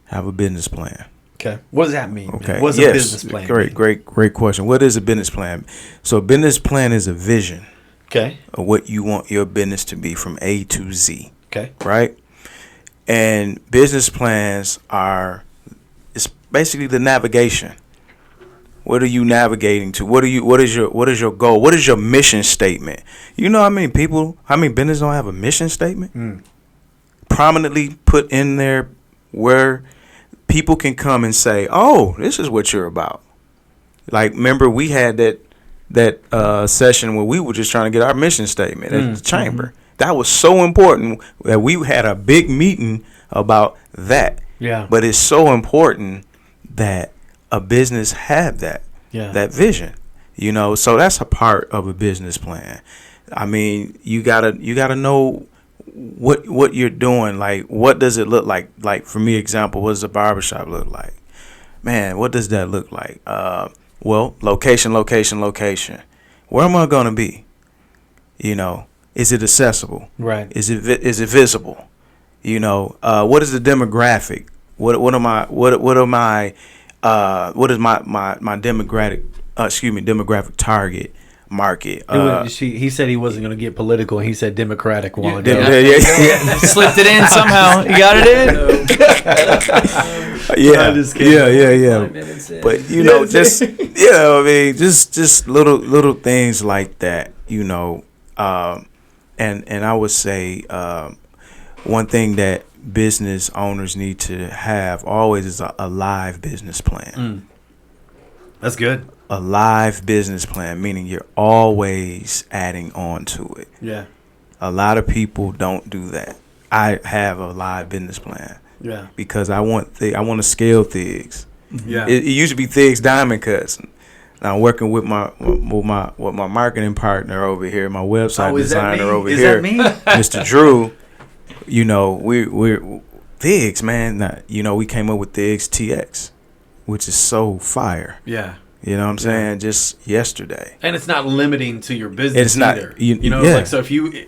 have a business plan. Okay. What does that mean? Okay. What's a business plan? Great question. What is a business plan? So a business plan is a vision. Okay. Of what you want your business to be from A to Z. Okay. Right? And business plans it's basically the navigation. What are you navigating to? What is your goal? What is your mission statement? You know how many businesses don't have a mission statement? Prominently put in there where people can come and say, "Oh, this is what you're about." Like, remember we had that session where we were just trying to get our mission statement at the chamber. That was so important that we had a big meeting about that. Yeah. But it's so important that a business have that vision. So that's a part of a business plan. I mean, you gotta know what you're doing. Like, what does it look like? Like, for me, example, what does a barbershop look like? Man, what does that look like? Well, location. Where am I gonna be? Is it accessible? Right. Is it visible? What is the demographic? What is my demographic target market? He said he wasn't going to get political, and he said Democratic while ago. Yeah. Slipped it in somehow. You got it in. Yeah. But just little things like that. And I would say one thing that business owners need to have always is a live business plan. That's good. A live business plan, meaning you're always adding on to it. Yeah. A lot of people don't do that. I have a live business plan. Yeah. Because I want to scale things. Yeah. It used to be Thiggs Diamond Cuts. Now I'm working with my marketing partner over here, my website designer over here, Mr. Drew. We're Thiggs, man. Now, we came up with Thiggs TX, which is so fire. Yeah. You know what I'm saying? Just yesterday. And it's not limiting to your business it's not, either. So if you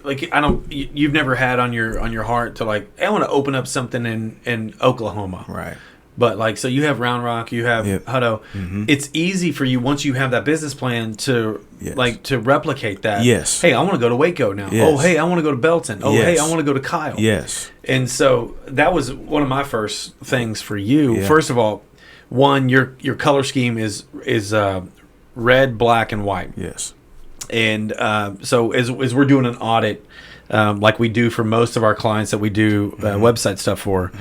you've never had on your heart to I want to open up something in Oklahoma. Right. But so you have Round Rock, you have Hutto. Mm-hmm. It's easy for you once you have that business plan to to replicate that. Yes. Hey, I want to go to Waco now. Yes. Oh, hey, I want to go to Belton. Oh, hey, I want to go to Kyle. Yes. And so that was one of my first things for you. Yeah. First of all, one, your color scheme is red, black, and white. Yes. And so as we're doing an audit, like we do for most of our clients that we do website stuff for,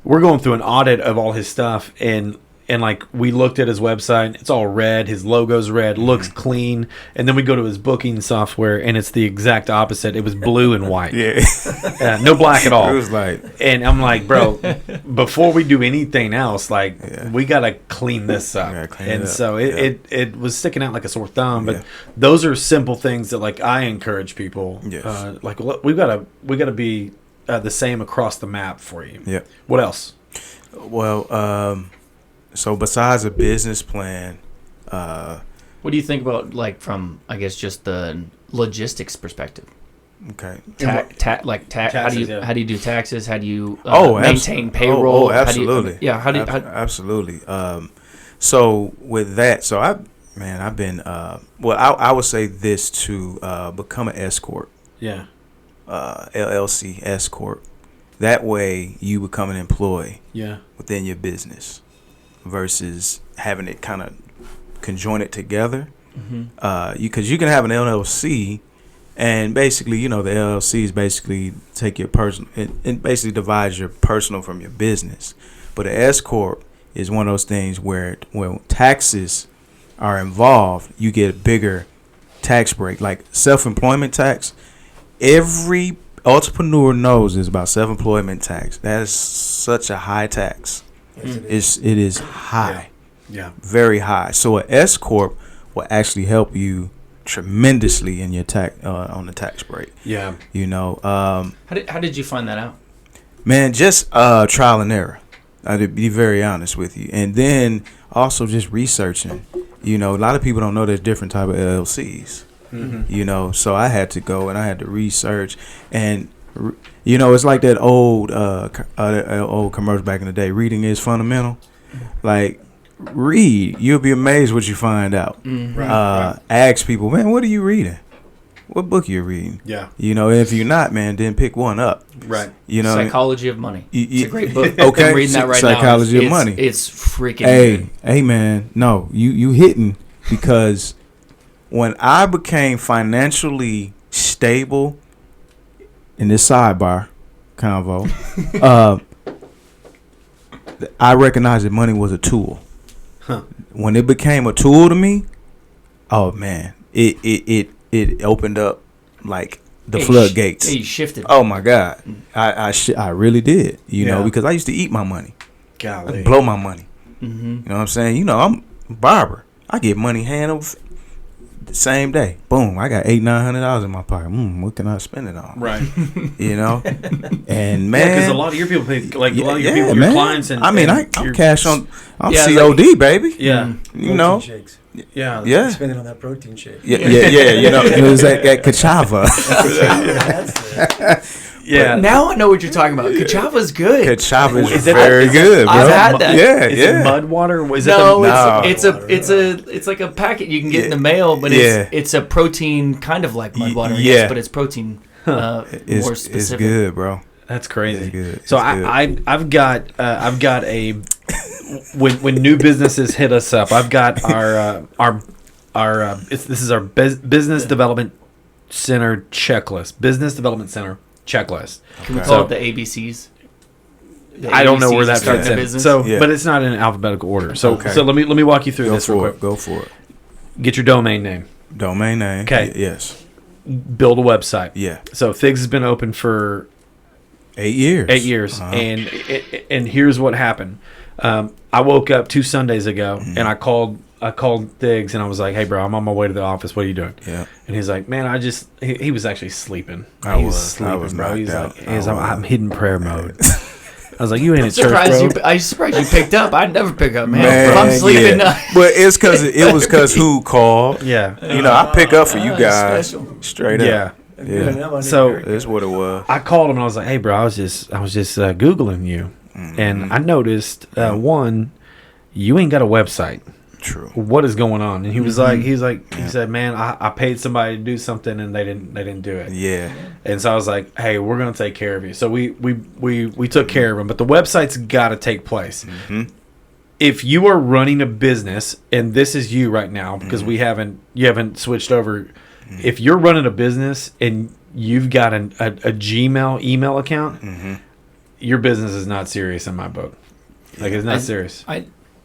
we're going through an audit of all his stuff, and and like we looked at his website, it's all red, his logo's red, looks clean, and then we go to his booking software and it's the exact opposite. It was blue and white. No black at all. It was like, and I'm like, bro, before we do anything else, like we gotta clean this up. So it was sticking out like a sore thumb. But those are simple things that like I encourage people. Like we gotta be the same across the map for you. What else? Well, so besides a business plan, what do you think about, like, from, I guess, just the logistics perspective? Okay. Taxes, how do you do taxes? How do you maintain Oh, payroll? absolutely. Absolutely. So with that, I've been I would say this to become an S corp. LLC S corp. That way you become an employee. Within your business, versus having it kind of conjoined together. Because you can have an LLC, and basically, the LLCs basically take your personal, it basically divides your personal from your business. But an S corp is one of those things where taxes are involved, you get a bigger tax break. Like self-employment tax, every entrepreneur knows is about self-employment tax. That is such a high tax. It is high, very high. So an S corp will actually help you tremendously in your tax on the tax break. Yeah. How did you find that out? Man, just trial and error. To be very honest with you, and then also just researching. A lot of people don't know there's different type of LLCs. So I had to go and I had to research, and it's like that old commercial back in the day. Reading is fundamental. Like, read, you'll be amazed what you find out. Ask people, man, what are you reading? What book you reading? If you're not, man, then pick one up. Psychology of Money. It's a great book. Okay, I'm reading that right Psychology now. of Money. It's freaking good. Hey, man, no, you hitting, because when I became financially stable in this sidebar convo, I recognized that money was a tool. When it became a tool to me, oh man, it opened up like the floodgates. You shifted. Oh my God, I really did. Because I used to eat my money, I'd blow my money. You know what I'm saying? I'm a barber. I get money hand over the same day. Boom, I got $800-900 in my pocket. What can I spend it on? Right. And man, because a lot of your people pay, like a lot of your people, your clients, and I'm cash on. I'm COD, baby. Protein shakes. Spending on that protein shake. It was at Kachava. But now I know what you're talking about. Kachava's good. Kachava is very good, bro. I've had that. Is it mud water? It's like a packet you can get in the mail, but it's a protein, kind of like mud water, I guess, but it's protein more specific. It's good, bro. That's crazy. It's good. So I've got a when new businesses hit us up, I've got this is our business development center checklist. Business development center checklist. Can we call it the ABCs? I don't know where that fits in. Business? But it's not in alphabetical order. So let me walk you through this real quick. Go for it. Get your domain name. Okay. Yes. Build a website. Yeah. So Figs has been open for 8 years. 8 years, and here's what happened. I woke up 2 Sundays ago, and I called Thiggs, and I was like, "Hey, bro, I'm on my way to the office. What are you doing?" Yeah. And he's like, "Man, he was actually sleeping. I was was sleeping, bro. He's knocked like, out. I'm hidden prayer mode." I was like, "You ain't at church, bro." I'm surprised you picked up. I'd never pick up, man. If I'm sleeping. But it's because who called. Yeah. I pick up for you guys straight up. Yeah. Yeah. So that's what it was. I called him and I was like, "Hey, bro, I was just Googling you, and I noticed one, you ain't got a website. True. What is going on?" And he was like, he said, "Man, I paid somebody to do something and they didn't do it." Yeah. And so I was like, "Hey, we're gonna take care of you." So we took care of him, but the website's got to take place. If you are running a business, and this is you right now, because you haven't switched over. If you're running a business and you've got a Gmail email account, your business is not serious in my book. Like, it's not serious.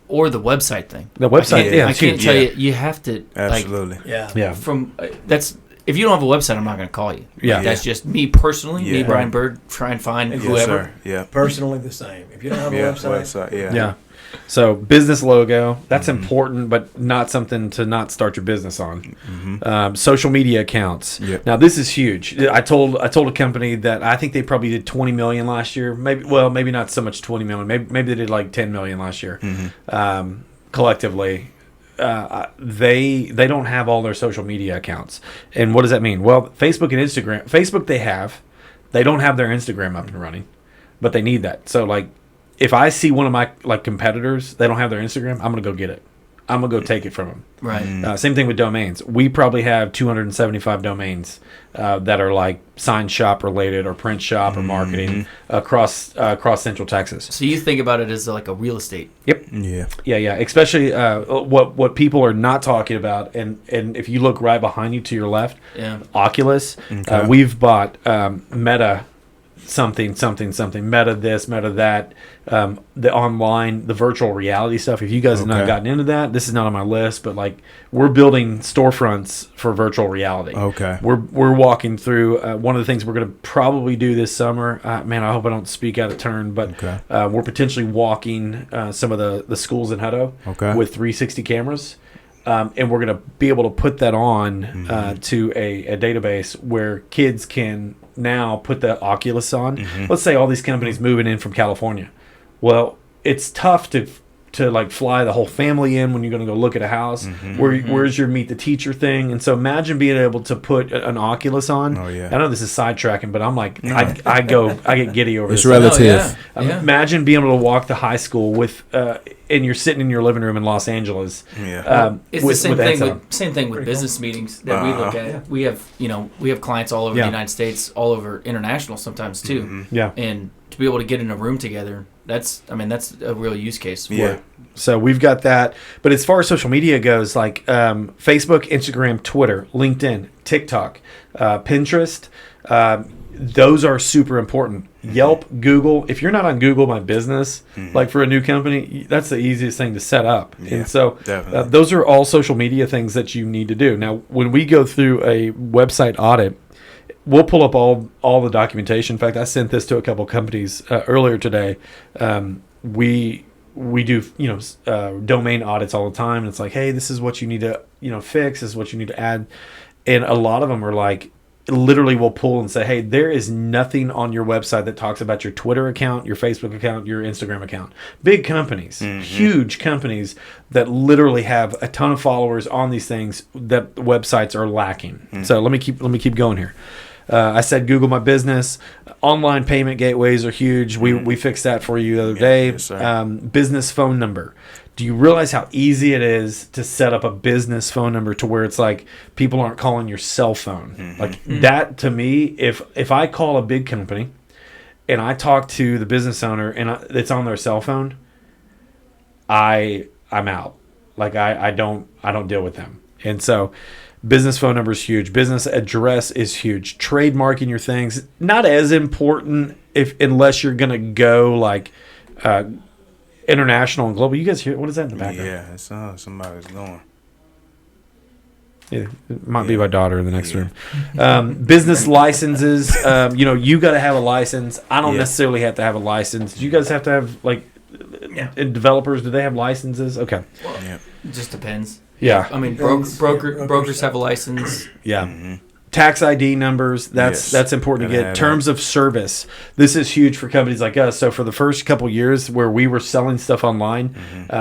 or the website thing. The website, I can't tell you. You have to absolutely. Yeah. From that's if you don't have a website, I'm not going to call you. Yeah. That's just me personally. Me, Brian Bird, try and find whoever. Yeah. Personally, the same. If you don't have a website, yeah. So business logo, that's important, but not something to not start your business on. Social media accounts. Yep. Now this is huge. I told a company that I think they probably did 20 million last year. Maybe not so much 20 million. Maybe they did like 10 million last year. Collectively. They don't have all their social media accounts. And what does that mean? Well, Facebook and Instagram. Facebook they don't have their Instagram up and running, but they need that. So like, if I see one of my like competitors, they don't have their Instagram, I'm gonna go get it. I'm gonna go take it from them. Right. Same thing with domains. We probably have 275 domains that are like sign shop related or print shop or marketing across Central Texas. So you think about it as like a real estate. Yep. Yeah. Especially what people are not talking about, and if you look right behind you to your left, Oculus. Okay. We've bought Meta. Something, Meta this, Meta that, the online, the virtual reality stuff. If you guys have not gotten into that, this is not on my list, but like we're building storefronts for virtual reality. Okay. We're walking through one of the things we're going to probably do this summer. Man, I hope I don't speak out of turn, but we're potentially walking some of the schools in Hutto with 360 cameras. And we're going to be able to put that on to a database where kids can now put the Oculus on. Let's say all these companies moving in from California. Well, it's tough to like fly the whole family in when you're going to go look at a house. Where's your meet the teacher thing? And so imagine being able to put an Oculus on. Oh yeah. I know this is sidetracking, but I'm like, I get giddy over it's this. relative. Imagine being able to walk to high school with, and you're sitting in your living room in Los Angeles. It's the same thing with business meetings that we look at. We have clients all over the United States, all over international sometimes too. And to be able to get in a room together, that's a real use case for it. So we've got that. But as far as social media goes, like Facebook, Instagram, Twitter, LinkedIn, TikTok, Pinterest, those are super important. Yelp, Google. If you're not on Google My Business, like for a new company, that's the easiest thing to set up. And so those are all social media things that you need to do. Now, when we go through a website audit, we'll pull up all the documentation. In fact, I sent this to a couple companies earlier today. We do domain audits all the time, and it's like, hey, this is what you need to fix. This is what you need to add, and a lot of them are like, literally will pull and say, hey, there is nothing on your website that talks about your Twitter account, your Facebook account, your Instagram account. Big companies, huge companies that literally have a ton of followers on these things that websites are lacking. So let me keep going here. I said Google My Business. Online payment gateways are huge. We fixed that for you the other day. Yes, sir. Business phone number. Do you realize how easy it is to set up a business phone number to where it's like people aren't calling your cell phone? Like that to me, if I call a big company and I talk to the business owner and it's on their cell phone, I'm out. Like I don't deal with them. And so business phone number is huge. Business address is huge. Trademarking your things, not as important unless you're gonna go like international and global. You guys hear what is that in the background? Yeah, it sounds like somebody's going. Yeah, it might be my daughter in the next room. Business licenses. You got to have a license. I don't necessarily have to have a license. Do you guys have to have and developers? Do they have licenses? Okay. Well, it just depends. Yeah. I mean, brokers have a license. Yeah. Tax ID numbers, that's important to get. Terms of service. This is huge for companies like us. So for the first couple years where we were selling stuff online,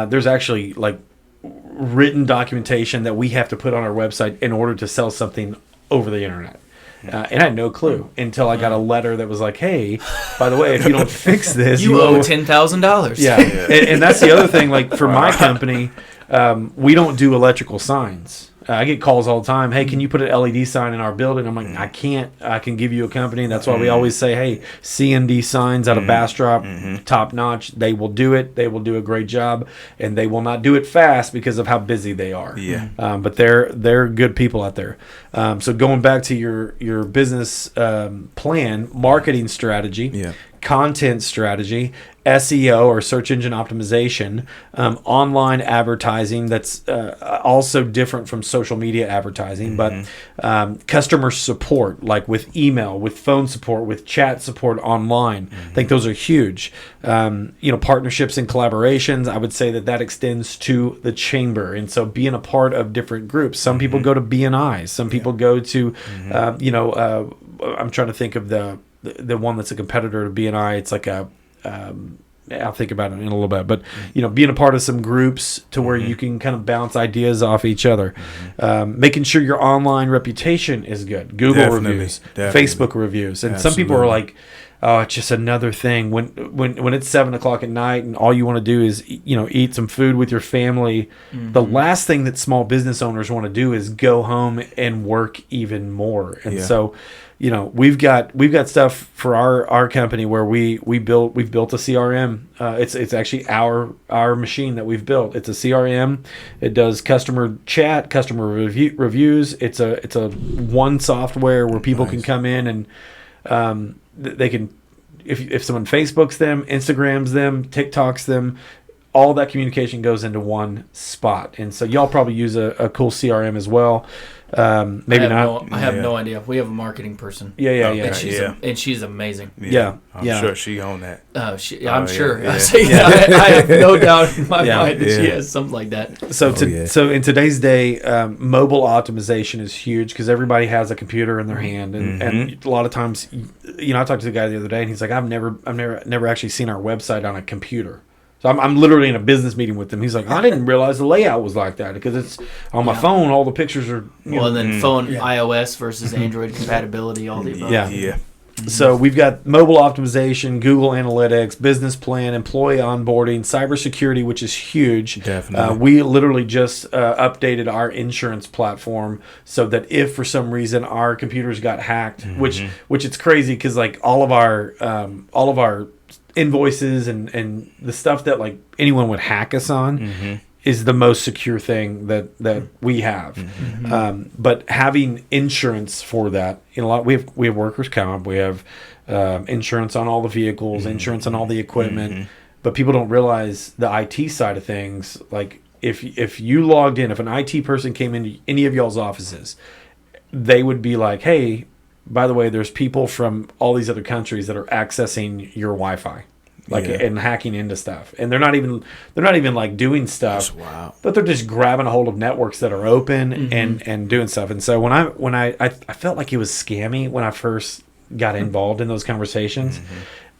there's actually like written documentation that we have to put on our website in order to sell something over the internet. And I had no clue until I got a letter that was like, hey, by the way, if you don't fix this, you owe $10,000. Yeah. And that's the other thing, like for my company, we don't do electrical signs. I get calls all the time. Hey, can you put an LED sign in our building? I'm like, I can't. I can give you a company. That's why we always say, hey, C&D signs out of Bastrop, top notch. They will do it. They will do a great job, and they will not do it fast because of how busy they are. Yeah. But they're good people out there. So going back to your business plan, marketing strategy. Yeah. content strategy, SEO or search engine optimization, online advertising that's also different from social media advertising, but customer support, like with email, with phone support, with chat support online. I think those are huge. Partnerships and collaborations, I would say that extends to the chamber. And so being a part of different groups. Some people go to BNI. Some people go to, I'm trying to think of the one that's a competitor to BNI. It's like I'll think about it in a little bit, but being a part of some groups to where you can kind of bounce ideas off each other, making sure your online reputation is good, Google reviews, Facebook reviews, and some people are like, oh, it's just another thing. When it's 7:00 at night and all you want to do is eat some food with your family, the last thing that small business owners want to do is go home and work even more. And so we've got stuff for our company where we've built a CRM. It's actually our machine that we've built. It's a CRM. It does customer chat, customer reviews. It's a one software where people can come in and they can, if someone Facebooks them, Instagrams them, TikToks them, all that communication goes into one spot. And so y'all probably use a cool CRM as well. Maybe not. I have no idea. We have a marketing person. Yeah. And she's amazing. I'm sure she owned that. I'm sure. I have no doubt in my mind that she has something like that. So in today's day, mobile optimization is huge because everybody has a computer in their hand, and a lot of times, I talked to the guy the other day, and he's like, I've never actually seen our website on a computer. So I'm literally in a business meeting with him. He's like, I didn't realize the layout was like that because it's on my phone. All the pictures are and then phone iOS versus Android compatibility, all the above. Yeah. So we've got mobile optimization, Google Analytics, business plan, employee onboarding, cybersecurity, which is huge. Definitely. We literally just updated our insurance platform so that if for some reason our computers got hacked, which it's crazy because like all of our invoices and the stuff that like anyone would hack us on is the most secure thing that we have. But having insurance for that, we have workers' comp, we have insurance on all the vehicles, insurance on all the equipment, but people don't realize the IT side of things. Like if you logged in, if an IT person came into any of y'all's offices, they would be like, hey, by the way, there's people from all these other countries that are accessing your Wi-Fi, and hacking into stuff, and they're not even like doing stuff, but they're just grabbing a hold of networks that are open and doing stuff. And so when I felt like it was scammy when I first got involved in those conversations,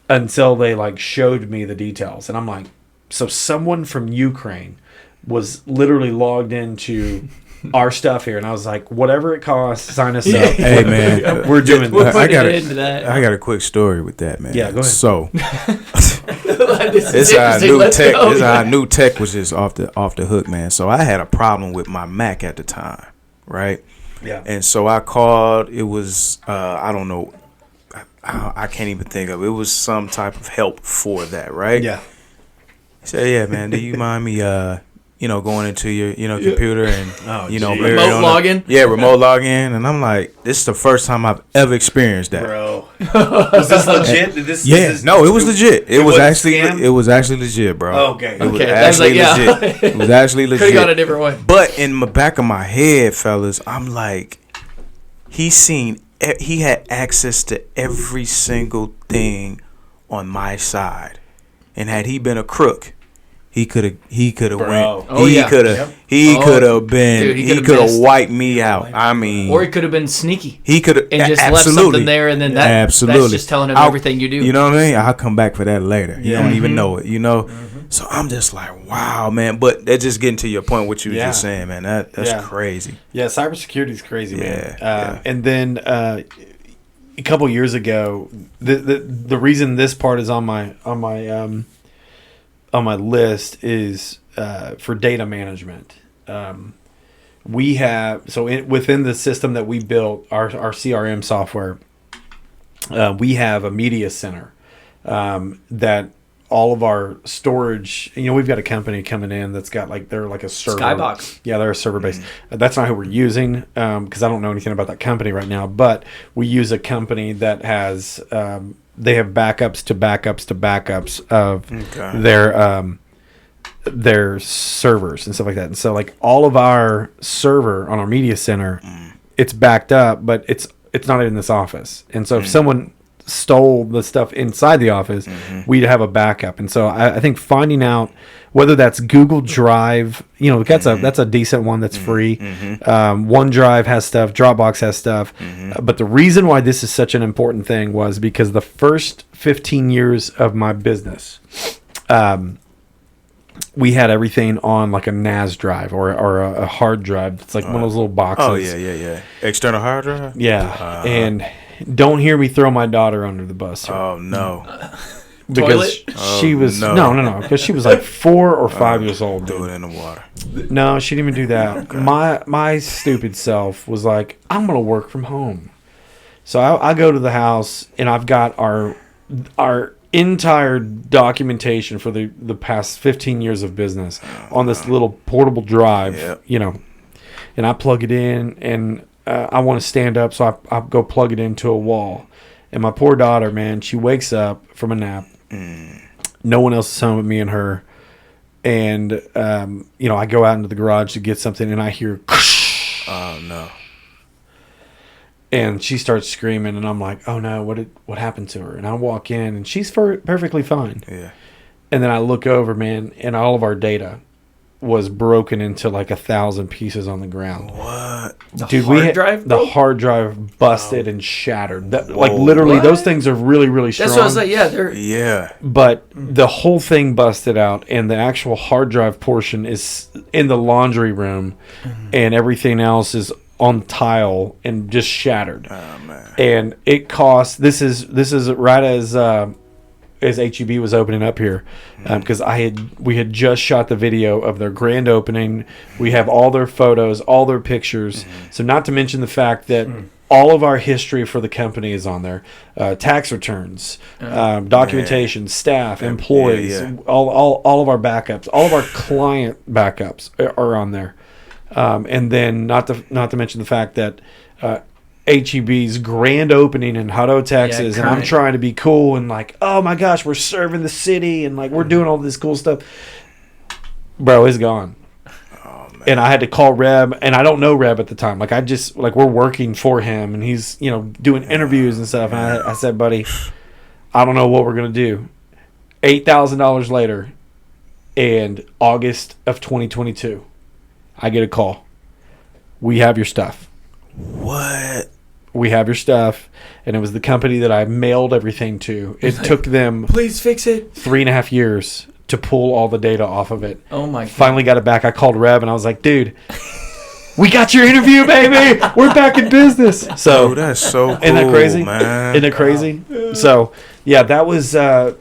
until they like showed me the details, and I'm like, so someone from Ukraine was literally logged into our stuff here, and I was like, whatever it costs, sign us up. Hey man, we're doing this. I got a quick story with that, man. Yeah, go ahead. So this is our new tech was just off the hook, man. So I had a problem with my Mac at the time, right? Yeah. And so I called. It was I don't know, I can't even think of it. It was some type of help for that, right? Yeah. He said, yeah, man, do you mind me going into your, computer and, remote login? Remote login. And I'm like, this is the first time I've ever experienced that. Bro. Was this legit? No, it was legit. It was actually legit, bro. Oh, okay. It was actually legit. It was actually legit. Could have gone a different way. But in the back of my head, fellas, I'm like, he had access to every single thing on my side. And had he been a crook, he could have went. Oh, he could have been. Dude, he could have wiped me out. I mean, or he could have been sneaky. He could have and just left something there, and then that's just telling him everything you do. You know what I mean? I'll come back for that later. You don't even know it. So I'm just like, wow, man. But that's just getting to your point. What you were just saying, man. That's crazy. Yeah, cybersecurity is crazy, man. And then a couple years ago, the reason this part is on my list is for data management. We have within the system that we built, our CRM software, we have a media center that all of our storage. We've got a company coming in that's got they're like a server. Skybox. Yeah, they're a server base. That's not who we're using because I don't know anything about that company right now. But we use a company that has they have backups to backups to backups of their servers and stuff like that. And so all of our server on our media center, it's backed up, but it's not in this office. And so if someone stole the stuff inside the office, we'd have a backup. And so I think finding out whether that's Google Drive, that's a decent one that's free. OneDrive has stuff, Dropbox has stuff. But the reason why this is such an important thing was because the first 15 years of my business, we had everything on a NAS drive or a hard drive. It's one of those little boxes. Oh, yeah. External hard drive? Yeah. And don't hear me throw my daughter under the bus here. Oh, no. Because she was... No. Because she was 4 or 5 years old. Throw it in the water. No, she didn't even do that. My stupid self was like, I'm going to work from home. So I go to the house, and I've got our entire documentation for the past 15 years of business on this little portable drive, and I plug it in, and I want to stand up, so I go plug it into a wall. And my poor daughter, man, she wakes up from a nap. No one else is home but me and her. And, I go out into the garage to get something, and I hear, oh, no. And she starts screaming, and I'm like, oh, no, what happened to her? And I walk in, and she's perfectly fine. Yeah. And then I look over, man, and all of our data was broken into 1,000 pieces on the ground. What? The hard drive busted and shattered. Literally, those things are really, really strong. That's what I was like, yeah. But the whole thing busted out, and the actual hard drive portion is in the laundry room, and everything else is on tile and just shattered. Oh, man. And it cost... This is right as HEB was opening up here, because we had just shot the video of their grand opening. We have all their photos, all their pictures. So not to mention the fact that all of our history for the company is on there, tax returns, documentation, staff, employees, all of our backups, all of our client backups are on there. And then not to mention the fact that HEB's grand opening in Hutto, Texas, and I'm trying to be cool and oh my gosh, we're serving the city and we're doing all this cool stuff. Bro, it's gone. Oh, man. And I had to call Reb, and I don't know Reb at the time. I just we're working for him, and he's doing interviews and stuff. And I said, buddy, I don't know what we're gonna do. $8,000 later, and August of 2022, I get a call. We have your stuff. What? We have your stuff. And it was the company that I mailed everything to. It took them... Please fix it. 3.5 years to pull all the data off of it. Oh, my God. Finally got it back. I called Reb, and I was like, dude, we got your interview, baby. We're back in business. So that's so cool, isn't that crazy? Man. Isn't that crazy? Wow. So, yeah, that was a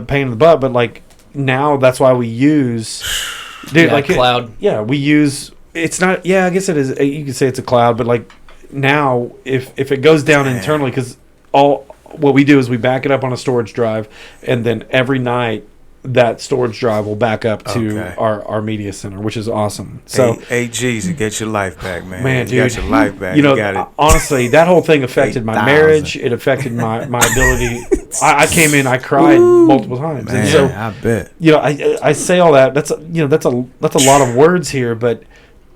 pain in the butt. But, now that's why we use... Dude, cloud. Yeah, we use... It's not... Yeah, I guess it is. You could say it's a cloud, but, now, if it goes down internally, because what we do is we back it up on a storage drive, and then every night that storage drive will back up to our media center, which is awesome. So 8 G's to get your life back, man. Man, dude, you got your life back. Honestly, that whole thing affected my marriage. It affected my ability. I came in, I cried multiple times, Man, and so I bet. I say all that. That's a lot of words here, but.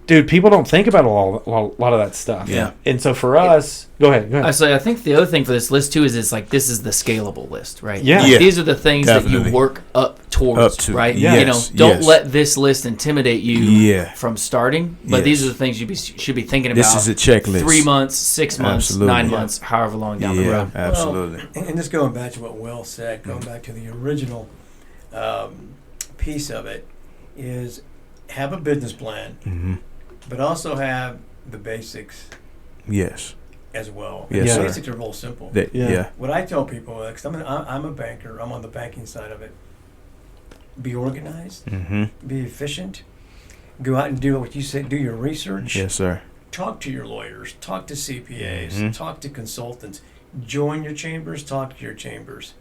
Dude, people don't think about a lot of that stuff. Yeah. And so for us, go ahead. I think the other thing for this list too is this is the scalable list, right? Yeah. These are the things that you work up towards, right? Yes. Don't let this list intimidate you from starting. But Yes. these are the things you should be thinking about. This is a checklist. 3 months, 6 months, Absolutely. 9 months, however long down the road. Absolutely. Well, and just going back to what Will said, going back to the original piece of it, is have a business plan. Mm-hmm. But also have the basics Yes. as well. Yes, The sir. basics are real simple. Yeah. What I tell people, because I'm a banker, I'm on the banking side of it, be organized, Mm-hmm. be efficient, go out and do what you said, do your research, Yes, sir. talk to your lawyers, talk to CPAs, Mhm. talk to consultants, join your chambers, talk to your chambers.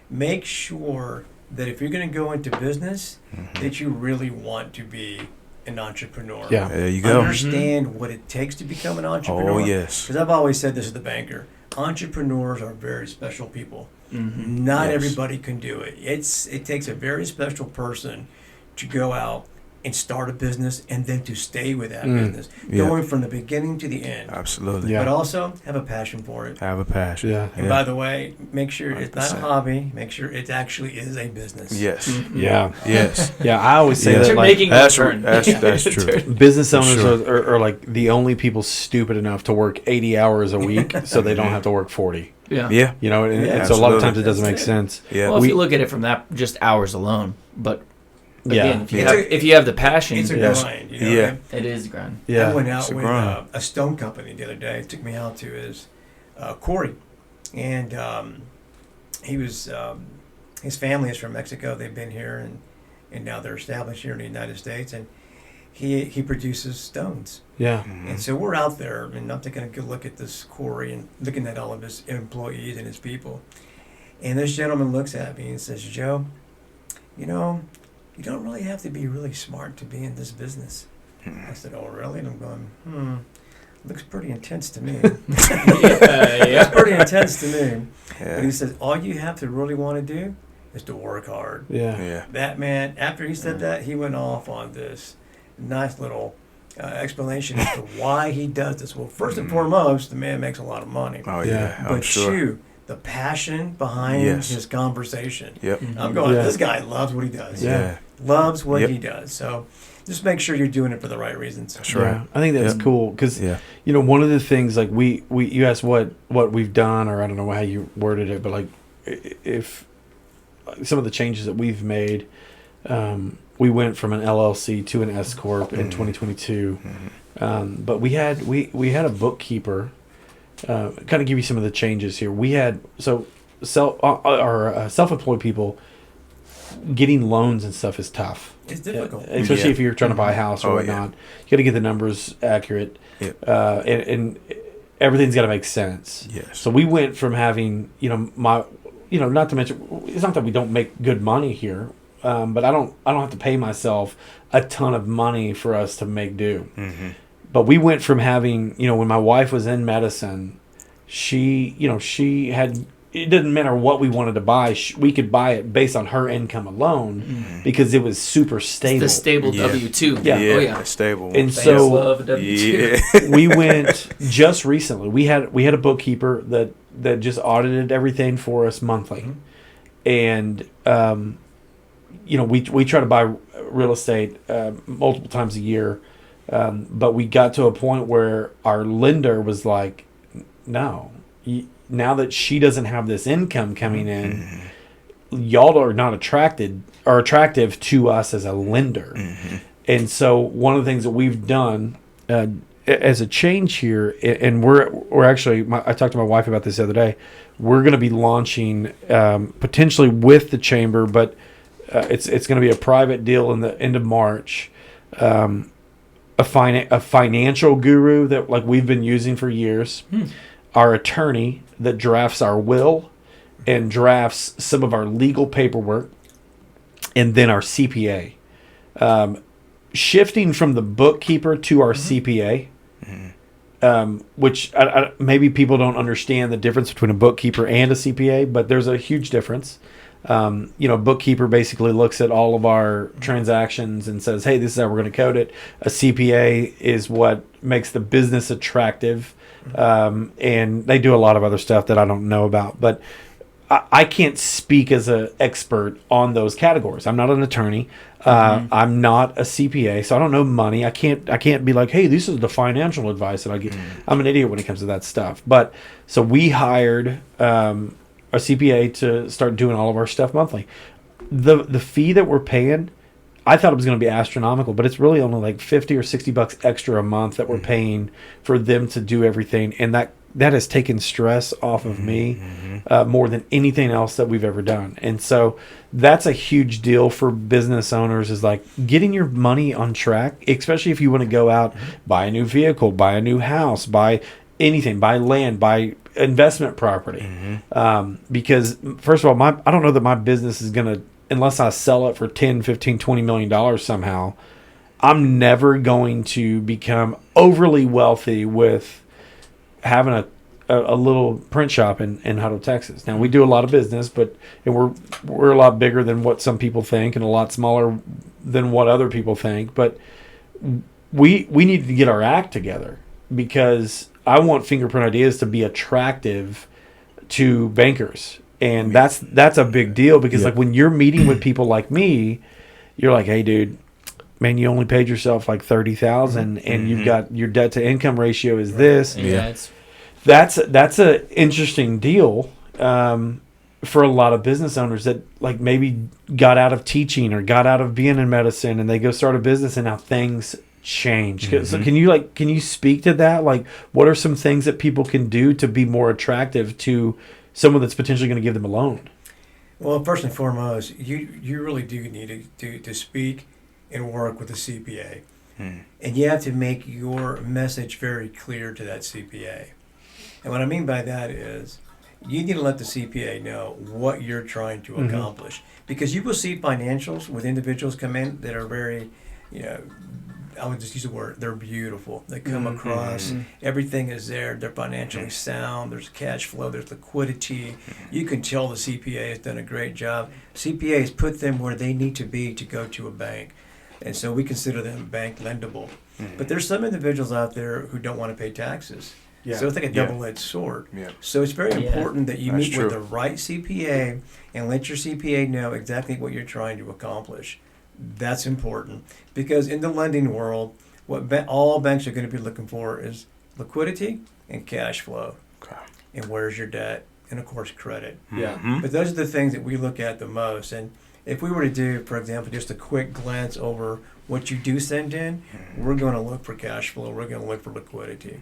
Make sure that if you're going to go into business, that you really want to be an entrepreneur. Yeah. There you go. Understand what it takes to become an entrepreneur. Oh, yes. Because I've always said this as the banker. Entrepreneurs are very special people. Not Yes. everybody can do it. It takes a very special person to go out and start a business and then to stay with that business, going from the beginning to the end. Absolutely. Yeah. But also have a passion for it. Have a passion. Yeah. And by the way, make sure it's not a 100%. hobby. Make sure it actually is a business. Yes. Yeah. Yes. Yeah. I always say Yeah. that like, Making a That's return. that's true. business For owners sure. are like the only people stupid enough to work 80 hours a week so they don't have to work 40. Yeah. Yeah. You know, and, Yeah, and so a lot of times absolutely. it doesn't make That's sense. Yeah. Well, if We- you look at it from that just hours alone, but Yeah. again, Yeah. if you have the passion, It's a Yes. grind. You know? Yeah. it is a grind. Yeah. I went It's out a with grind. a stone company the other day. It took me out to his quarry, and he was his family is from Mexico. They've been here, and now they're established here in the United States, and he produces stones. Yeah. And so we're out there, and I'm taking a good look at this quarry and looking at all of his employees and his people. And this gentleman looks at me and says, "Joe, you know, you don't really have to be really smart to be in this business." I said, "Oh, really?" And I'm going, looks pretty intense to me. It's pretty intense to me. But he says, all you have to really want to do is to work hard. Yeah. Yeah. That man, after he said that, he went off on this nice little explanation as to why he does this. Well, first and foremost, the man makes a lot of money. Oh Yeah. yeah. I'm But sure. two, the passion behind Yes. his conversation. Yep. I'm going, Yeah. this guy loves what he does. Yeah. Loves what Yep. he does. So just make sure you're doing it for the right reasons. That's right. Yeah. I think that's Yep. cool because Yeah. you know one of the things like we you asked what we've done, or I don't know how you worded it, but like if some of the changes that we've made, we went from an LLC to an S corp in 2022. But we had a bookkeeper. Kind of give you some of the changes here. We had self-employed people getting loans and stuff is tough. It's difficult. Especially Yeah. if you're trying to buy a house or Oh, whatnot. yeah. You got to get the numbers accurate, Yep. and everything's got to make sense. Yes. So we went from having, not to mention, it's not that we don't make good money here, but I don't have to pay myself a ton of money for us to make do. But we went from having, when my wife was in medicine, she had. It didn't matter what we wanted to buy. We could buy it based on her income alone because it was super stable. The stable Yeah. W-2. Yeah. Oh, yeah. It's stable. And Fans so love a W-2. yeah. we went just recently. We had a bookkeeper that just audited everything for us monthly, and we try to buy real estate multiple times a year, but we got to a point where our lender was like, "No, now that she doesn't have this income coming in, y'all are not attractive to us as a lender." And so one of the things that we've done as a change here, and we're actually, I talked to my wife about this the other day. We're going to be launching potentially with the chamber, but it's going to be a private deal in the end of March. A financial guru that like we've been using for years, our attorney that drafts our will and drafts some of our legal paperwork, and then our CPA. Shifting from the bookkeeper to our CPA, which maybe people don't understand the difference between a bookkeeper and a CPA, but there's a huge difference. A bookkeeper basically looks at all of our transactions and says, "Hey, this is how we're going to code it." A CPA is what makes the business attractive, and they do a lot of other stuff that I don't know about. But I can't speak as an expert on those categories. I'm not an attorney. I'm not a CPA, so I don't know money. I can't be like, "Hey, this is the financial advice that I get." I'm an idiot when it comes to that stuff. But so we hired a CPA to start doing all of our stuff monthly. The fee that we're paying, I thought it was going to be astronomical, but it's really only like $50 or $60 extra a month that we're paying for them to do everything, and that has taken stress off of me more than anything else that we've ever done. And so that's a huge deal for business owners, is like getting your money on track, especially if you want to go out, buy a new vehicle, buy a new house, buy anything, buy land, buy investment property. Because first of all, I don't know that my business is going to unless I sell it for 10, 15, 20 million dollars somehow, I'm never going to become overly wealthy with having a little print shop in Hutto, Texas. Now we do a lot of business, and we're a lot bigger than what some people think and a lot smaller than what other people think. But we need to get our act together, because I want Fingerprint Ideas to be attractive to bankers. And that's a big deal, because like when you're meeting with people like me, you're like, hey dude, man, you only paid yourself like $30,000 and you've got your debt to income ratio is this. That's a interesting deal for a lot of business owners that like maybe got out of teaching or got out of being in medicine, and they go start a business and now things change. So can you speak to that? Like, what are some things that people can do to be more attractive to someone that's potentially going to give them a loan? Well, first and foremost, you really do need to speak and work with a CPA. And you have to make your message very clear to that CPA. And what I mean by that is you need to let the CPA know what you're trying to accomplish. Because you will see financials with individuals come in that are very, I would just use the word, they're beautiful. They come across, everything is there, they're financially sound, there's cash flow, there's liquidity. You can tell the CPA has done a great job. CPAs put them where they need to be to go to a bank. And so we consider them bank lendable. But there's some individuals out there who don't want to pay taxes. So it's like a double-edged sword. So it's very important that you meet with the right CPA and let your CPA know exactly what you're trying to accomplish. That's important, because in the lending world, what all banks are going to be looking for is liquidity and cash flow. And where's your debt? And of course, credit. But those are the things that we look at the most. And if we were to do, for example, just a quick glance over what you do send in, we're going to look for cash flow. We're going to look for liquidity.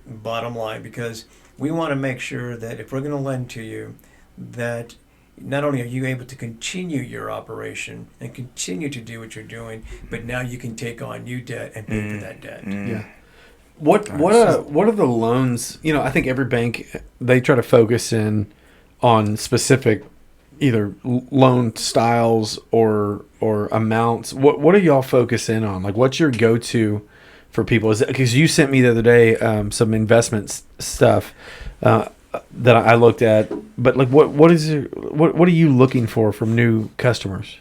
Bottom line, because we want to make sure that if we're going to lend to you, that not only are you able to continue your operation and continue to do what you're doing, but now you can take on new debt and pay for that debt. What are the loans? I think every bank, they try to focus in on specific either loan styles or amounts. What are y'all focus in on? Like, what's your go-to for people? Is it because you sent me the other day some investment stuff that I looked at, but like what are you looking for from new customers?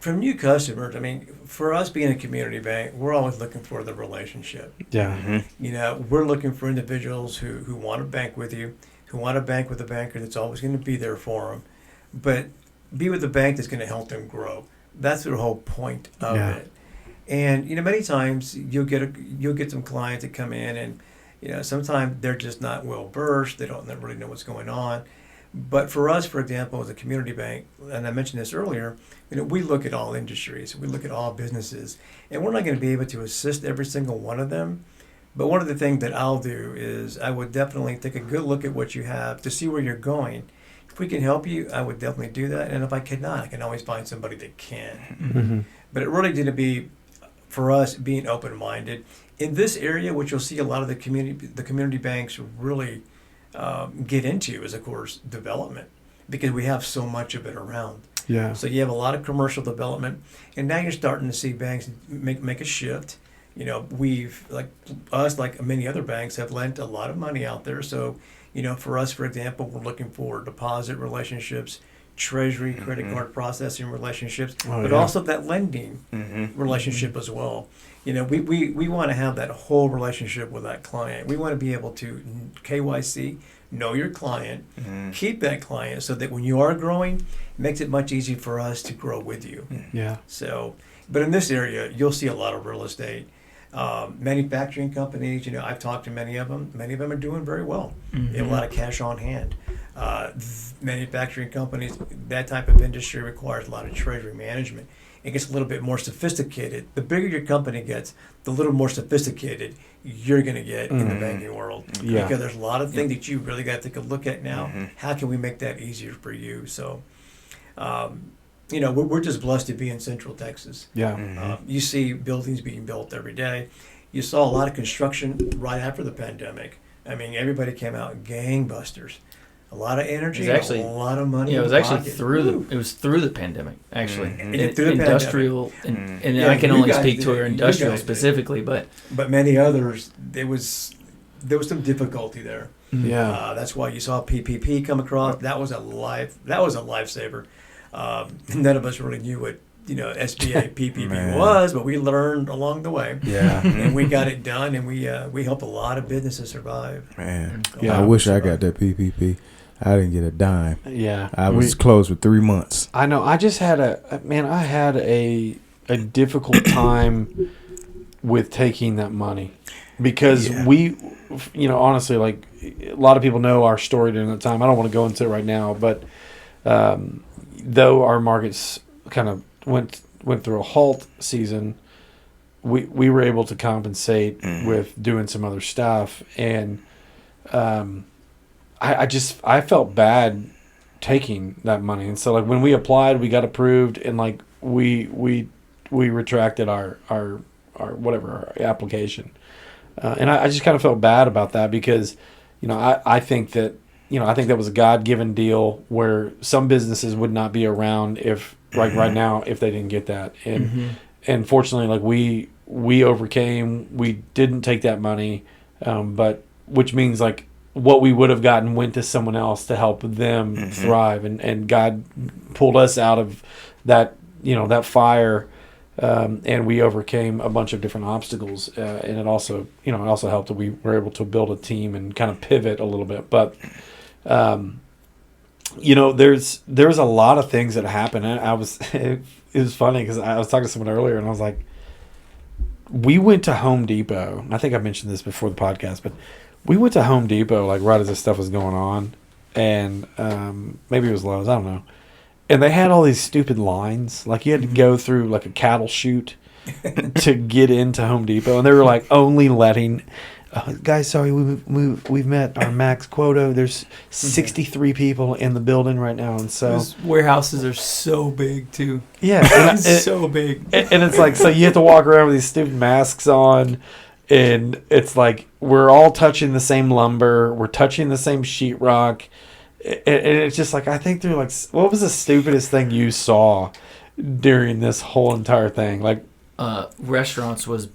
From new customers, I mean, for us being a community bank, we're always looking for the relationship. We're looking for individuals who want to bank with you, who want to bank with a banker that's always going to be there for them, but be with a bank that's going to help them grow. That's the whole point of it. And many times you'll get some clients that come in and sometimes they're just not well versed. They don't really know what's going on. But for us, for example, as a community bank, and I mentioned this earlier, we look at all industries, we look at all businesses, and we're not going to be able to assist every single one of them. But one of the things that I'll do is I would definitely take a good look at what you have to see where you're going. If we can help you, I would definitely do that. And if I cannot, I can always find somebody that can. But it really did to be, for us, being open-minded. In this area, which you'll see a lot of the community banks really get into is, of course, development, because we have so much of it around. So you have a lot of commercial development, and now you're starting to see banks make a shift. We've, like many other banks, have lent a lot of money out there. So, for us, for example, we're looking for deposit relationships, treasury, credit card processing relationships, but also that lending relationship as well. We want to have that whole relationship with that client. We want to be able to KYC, know your client, keep that client, so that when you are growing, it makes it much easier for us to grow with you. So, but in this area, you'll see a lot of real estate. Manufacturing companies, I've talked to many of them. Many of them are doing very well. They have a lot of cash on hand. Manufacturing companies, that type of industry requires a lot of treasury management. It gets a little bit more sophisticated. The bigger your company gets, the little more sophisticated you're going to get in the banking world. Because there's a lot of things that you really got to take a look at now. How can we make that easier for you? So, we're just blessed to be in Central Texas. You see buildings being built every day. You saw a lot of construction right after the pandemic. I mean, everybody came out gangbusters. a lot of energy, It was actually, a lot of money. Yeah, it was actually pocket. it was through the pandemic, actually. Through the Industrial, and Yeah, I can you only guys speak did. to our You industrial guys did. specifically, but many others, there was some difficulty there. Yeah. That's why you saw PPP come across. That was a lifesaver. None of us really knew what SBA PPP Man. was, but we learned along the way. Yeah. And we got it done, and we helped a lot of businesses survive. Man, Yeah. I wish I got that PPP. I didn't get a dime. Yeah. I was closed for 3 months. I know. I just had I had a difficult time with taking that money because we, honestly, like a lot of people know our story during that time. I don't want to go into it right now, but though our markets kind of went through a halt season, we were able to compensate with doing some other stuff, and I felt bad taking that money, and so like when we applied, we got approved, and like we retracted our application, and I just kind of felt bad about that because I think that was a God-given deal where some businesses would not be around if right now if they didn't get that, and fortunately like we overcame. We didn't take that money, but which means like what we would have gotten went to someone else to help them thrive, and God pulled us out of that that fire, and we overcame a bunch of different obstacles, and it also helped that we were able to build a team and kind of pivot a little bit, but there's a lot of things that happen. It was funny because I was talking to someone earlier and I was like, we went to Home Depot. I think I mentioned this before the podcast, but we went to Home Depot like right as this stuff was going on, and maybe it was Lowe's, I don't know. And they had all these stupid lines, like you had to go through like a cattle chute to get into Home Depot, and they were like only letting. Guys, sorry, we've met our max quota. There's 63 people in the building right now, and so those warehouses are so big too. Yeah, It's so big, and it's like so you have to walk around with these stupid masks on, and it's like we're all touching the same lumber, we're touching the same sheetrock, and it's just like I think through like what was the stupidest thing you saw during this whole entire thing, like. Restaurants was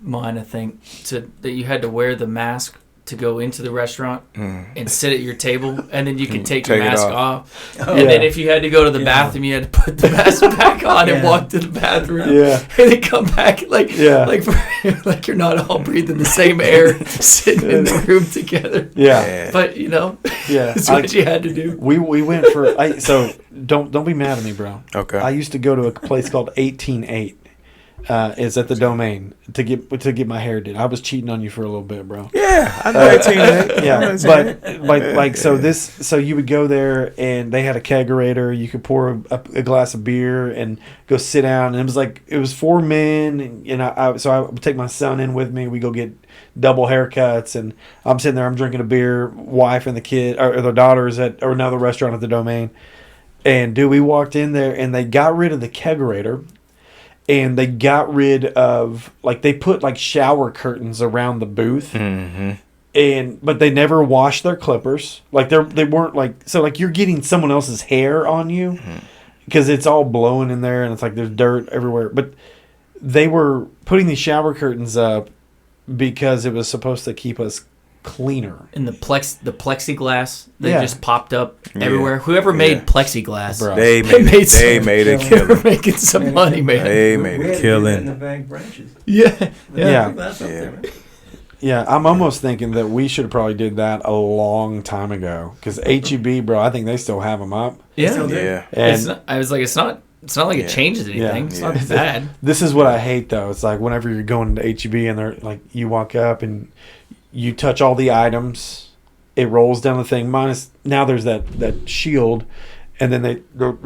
mine, I think, that you had to wear the mask to go into the restaurant and sit at your table, and then you could take your mask off. And then if you had to go to the bathroom, you had to put the mask back on and walk to the bathroom. Yeah. And then come back like you're not all breathing the same air, sitting in the room together. Yeah. But it's what you had to do. We went for so don't be mad at me, bro. Okay. I used to go to a place called 188. Is at the Domain to get my hair did. I was cheating on you for a little bit, bro. Yeah, I know 18. Yeah, but so you would go there and they had a kegerator. You could pour a glass of beer and go sit down. And it was 4 men, and so I would take my son in with me. We go get double haircuts, and I'm sitting there. I'm drinking a beer. Wife and the kid or the daughters at another restaurant at the Domain, and dude, we walked in there and they got rid of the kegerator. And they got rid of they put shower curtains around the booth, but they never washed their clippers. They weren't so you're getting someone else's hair on you because it's all blowing in there and it's there's dirt everywhere. But they were putting these shower curtains up because it was supposed to keep us cleaner. And the plexiglass just popped up everywhere. Whoever made plexiglass, Bro. They made a They were killing. making some money, man. They made a In the killing. bank branches. Yeah. Yeah, I'm almost thinking that we should have probably did that a long time ago because HEB, bro, I think they still have them up. Yeah. Yeah. And I was like, it's not like it changes anything. It's not bad. This is what I hate though. It's like whenever you're going to HEB and they're like, you walk up and you touch all the items, it rolls down the thing. Minus now there's that shield, and then they go.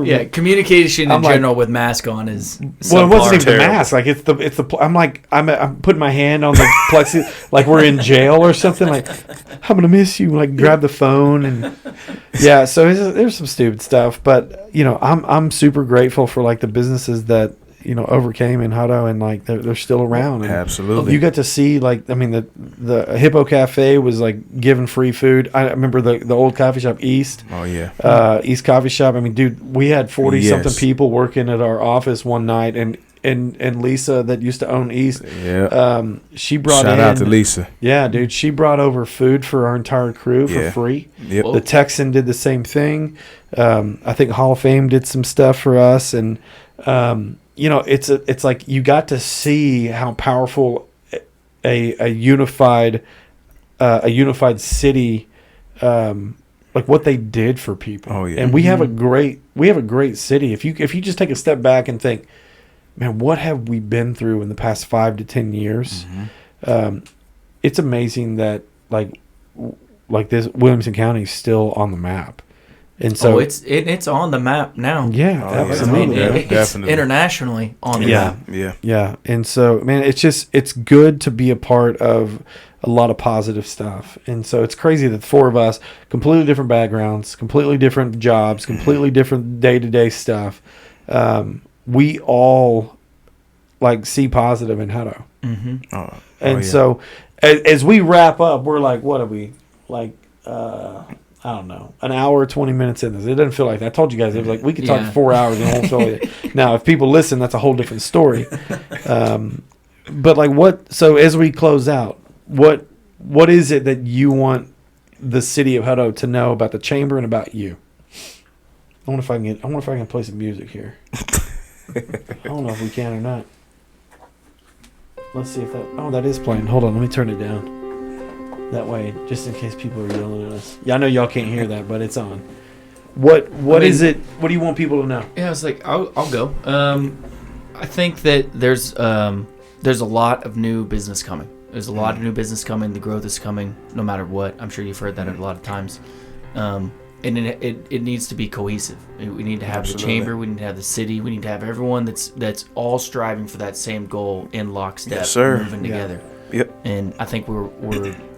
Yeah, communication in I'm like- general with mask on is Well, it wasn't even the Terrible. mask. It's the. I'm putting my hand on the plexi, like we're in jail or something. Like I'm gonna miss you. Like grab the phone and yeah. So there's some stupid stuff, but I'm super grateful for the businesses that overcame in Hutto, and like they're still around. And absolutely. You got to see the Hippo Cafe was like giving free food. I remember the old coffee shop East. Oh yeah. East Coffee Shop. I mean, dude, we had 40 something people working at our office one night, and Lisa that used to own East. Yeah. She brought Shout out to Lisa. Yeah, dude, she brought over food for our entire crew for free. Yep. The Texan did the same thing. I think Hall of Fame did some stuff for us, and it's like you got to see how powerful a unified city, like what they did for people. Oh yeah. And we have a great city. If you just take a step back and think, man, what have we been through in the past 5 to 10 years? It's amazing that like this Williamson County is still on the map. And so it's on the map now. Yeah, absolutely. It's Definitely. internationally on the map. Yeah. And so, man, it's good to be a part of a lot of positive stuff. And so it's crazy that the four of us, completely different backgrounds, completely different jobs, completely different day-to-day stuff, we all like see positive in Hutto. And so as we wrap up, we're like, what are we like? I don't know, an hour, 20 minutes in this. It doesn't feel like that. I told you guys, it was like we could talk 4 hours and it won't feel like it. Now, if people listen, that's a whole different story. But like so as we close out, what is it that you want the city of Hutto to know about the chamber and about you? I wonder if I can play some music here. I don't know if we can or not. Let's see if that is playing. Hold on, let me turn it down. That way, just in case people are yelling at us. Yeah, I know y'all can't hear that, but it's on. What is it? What do you want people to know? Yeah, it's like I'll go. I think that there's a lot of new business coming. There's a lot of new business coming. The growth is coming, no matter what. I'm sure you've heard that a lot of times. And it needs to be cohesive. We need to have the chamber. We need to have the city. We need to have everyone that's all striving for that same goal in lockstep, moving together. Yep. And I think we're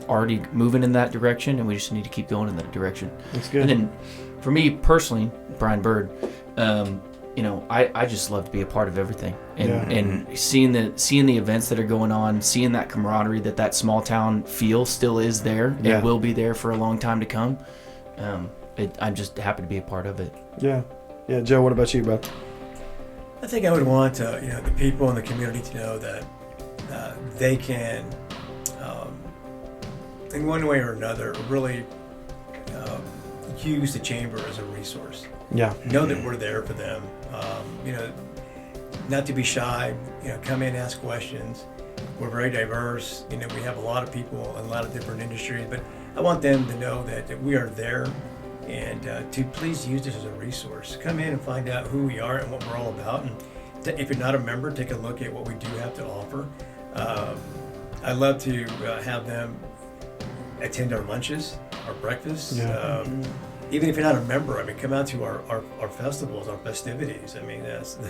already moving in that direction, and we just need to keep going in that direction. That's good. And then, for me personally, Brian Bird, I just love to be a part of everything, and seeing the events that are going on, seeing that camaraderie that small town feel still is there. It will be there for a long time to come. I'm just happy to be a part of it. Yeah. Joe, what about you, bud? I think I would want the people in the community to know that they can, in one way or another, really use the chamber as a resource. Yeah. Know that we're there for them. Not to be shy. Come in, ask questions. We're very diverse. We have a lot of people in a lot of different industries, but I want them to know that we are there, and to please use this as a resource. Come in and find out who we are and what we're all about. And if you're not a member, take a look at what we do have to offer. I love to have them attend our lunches, our breakfasts. Even if you're not a member, come out to our festivals, our festivities.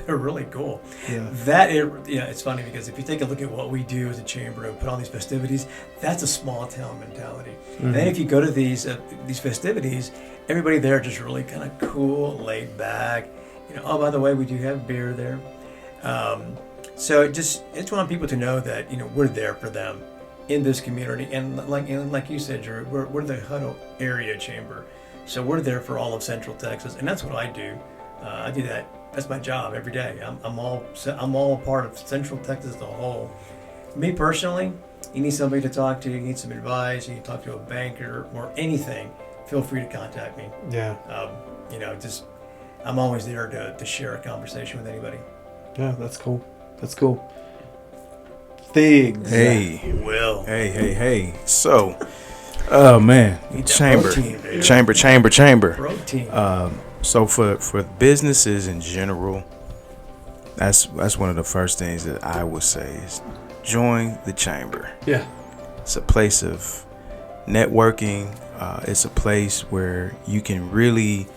They're really cool. It's funny because if you take a look at what we do as a chamber and put on these festivities, that's a small town mentality. And then if you go to these festivities, everybody there just really kind of cool, laid back. Oh, by the way, we do have beer there. So I just want people to know that we're there for them in this community, and like you said, Drew, we're the Hutto area chamber, so we're there for all of Central Texas, and that's what I do. I do that. That's my job every day. I'm all a part of Central Texas as a whole. Me personally, you need somebody to talk to, you need some advice, you need to talk to a banker or anything, feel free to contact me. I'm always there to share a conversation with anybody. Yeah, that's cool. Things. Hey. Will. Hey. So, oh man, chamber. Protein. So for businesses in general, that's one of the first things that I would say is join the chamber. Yeah. It's a place of networking. It's a place where you can really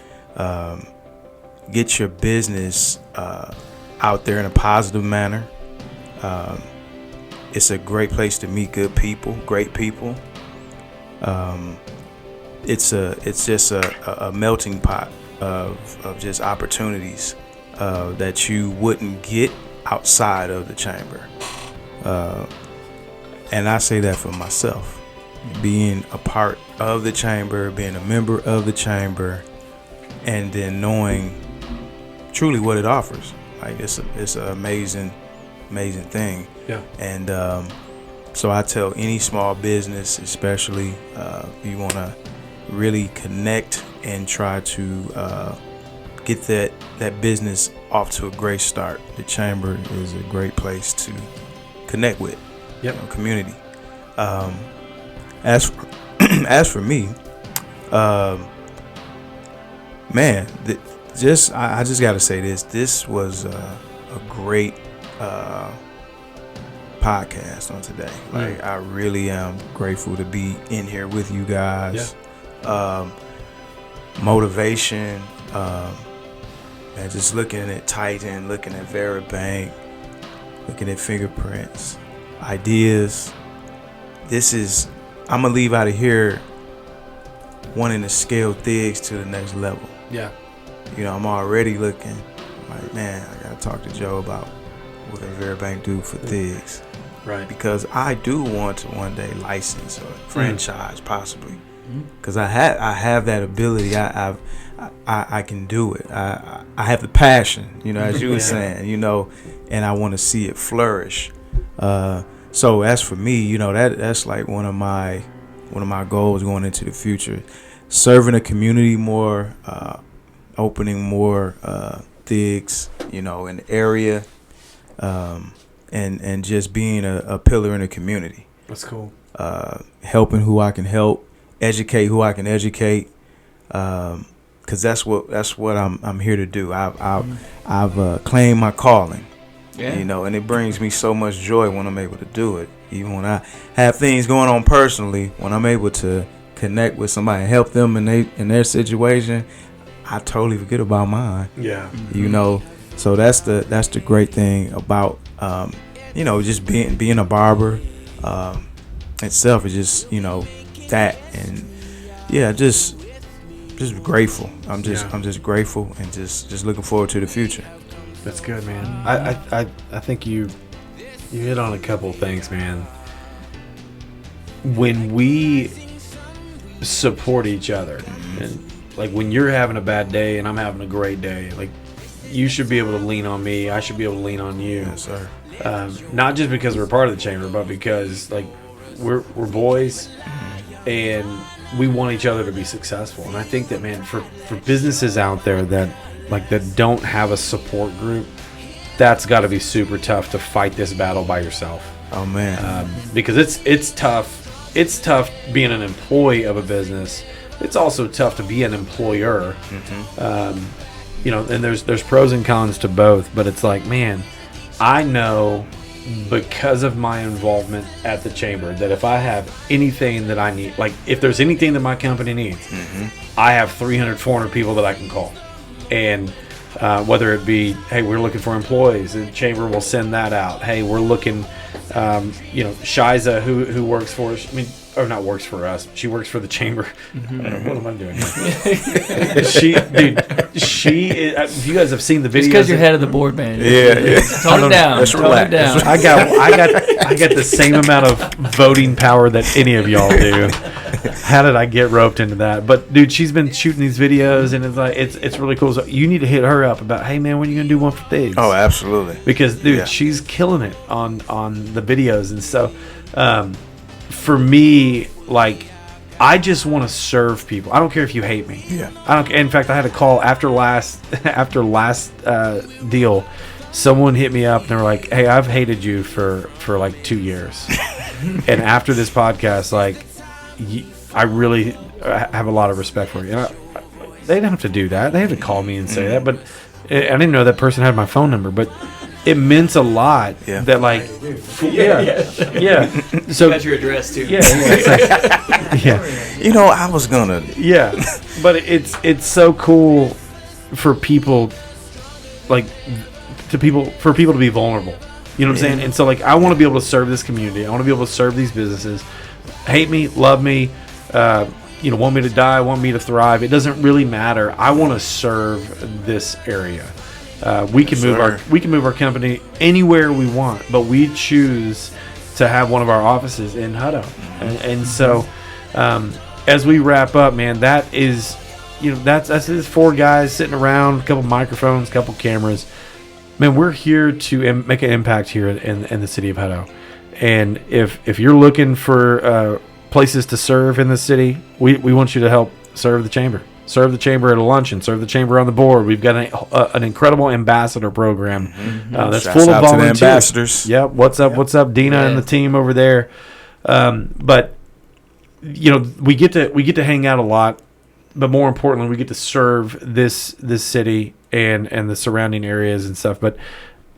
get your business out there in a positive manner. It's a great place to meet great people. It's just a melting pot of just opportunities that you wouldn't get outside of the chamber. And I say that for myself. Being a part of the chamber, being a member of the chamber, and then knowing truly what it offers. Like it's an amazing thing. Yeah. And so I tell any small business, especially you want to really connect and try to get that business off to a great start. The chamber is a great place to connect with. Yep. Community. As for me, man, I just got to say this. This was a great podcast on today. Like, I really am grateful to be in here with you guys. Yeah. Motivation, and just looking at Titan, looking at Veribank, looking at fingerprints, ideas. I'm gonna leave out of here wanting to scale Thiggs to the next level. Yeah. You know, I'm already looking like, man, I gotta talk to Joe about what can Veribank do for Thiggs. Right. Because I do want to one day license or franchise possibly. Because I have that ability. I can do it. I have the passion, you know, as you were saying, you know, and I want to see it flourish. So as for me, you know, that's like one of my goals going into the future, serving the community more, opening more Thiggs, you know, in the area, and just being a pillar in the community. That's cool. Helping who I can help, educate who I can educate, because that's what I'm here to do. I've claimed my calling. Yeah. You know, and it brings me so much joy when I'm able to do it. Even when I have things going on personally, when I'm able to connect with somebody and help them in their situation, I totally forget about mine. Yeah. You know, so that's the great thing about you know, just being a barber itself is just, you know, that. And yeah, just grateful. I'm just grateful and just looking forward to the future. That's good, man. I think you hit on a couple of things, man. When we support each other, and like when you're having a bad day and I'm having a great day, like you should be able to lean on me. I should be able to lean on you. Yes, sir. Not just because we're part of the chamber, but because like we're boys and we want each other to be successful. And I think that, man, for businesses out there that don't have a support group, that's got to be super tough to fight this battle by yourself. Oh man, because it's tough. It's tough being an employee of a business. It's also tough to be an employer. You know, and there's pros and cons to both. But it's like, man, I know because of my involvement at the chamber that if I have anything that I need, like if there's anything that my company needs, I have 300, 400 people that I can call. And whether it be, hey, we're looking for employees, the chamber will send that out. Hey, we're looking, you know, Shiza, who works for us, or not works for us, she works for the chamber. What am I doing? She if you guys have seen the videos. It's because you're head of the board, man. Yeah. Tone it down. Let's relax. Down. I got the same amount of voting power that any of y'all do. How did I get roped into that? But dude, she's been shooting these videos, and it's like it's really cool. So you need to hit her up about, hey man, when are you gonna do one for Thiggs? Oh, absolutely. Because dude, she's killing it on the videos, and so for me, like, I just want to serve people. I don't care if you hate me. Yeah. I don't. In fact, I had a call after last deal. Someone hit me up and they were like, "Hey, I've hated you for like 2 years, and after this podcast, like, I really have a lot of respect for you." And they didn't have to do that. They had to call me and say that, but I didn't know that person had my phone number. But it meant a lot that, like, yeah. So got your address too. Yeah. You know, I was gonna. Yeah, but it's so cool for people, like, for people to be vulnerable. You know what I'm saying? And so, like, I want to be able to serve this community. I want to be able to serve these businesses. Hate me, love me, you know, want me to die, want me to thrive. It doesn't really matter. I want to serve this area. We can move our company anywhere we want, but we choose to have one of our offices in Hutto. And so, as we wrap up, man, that is, that's 4 guys sitting around, a couple microphones, a couple cameras. Man, we're here to make an impact here in the city of Hutto. And if you're looking for places to serve in the city, we want you to help serve the chamber. Serve the chamber at a luncheon. Serve the chamber on the board. We've got an incredible ambassador program that's Shouts full of out to the volunteers. ambassadors. Yep. What's up? What's up, Dina and the team over there? But we get to hang out a lot. But more importantly, we get to serve this city and the surrounding areas and stuff. But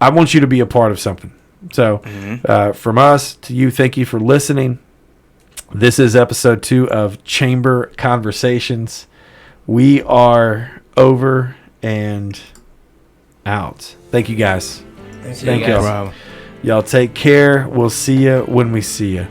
I want you to be a part of something. So from us to you, thank you for listening. This is episode 2 of Chamber Conversations. We are over and out. Thank you, guys. Thank you. Thank y'all. Wow. Y'all take care. We'll see you when we see you.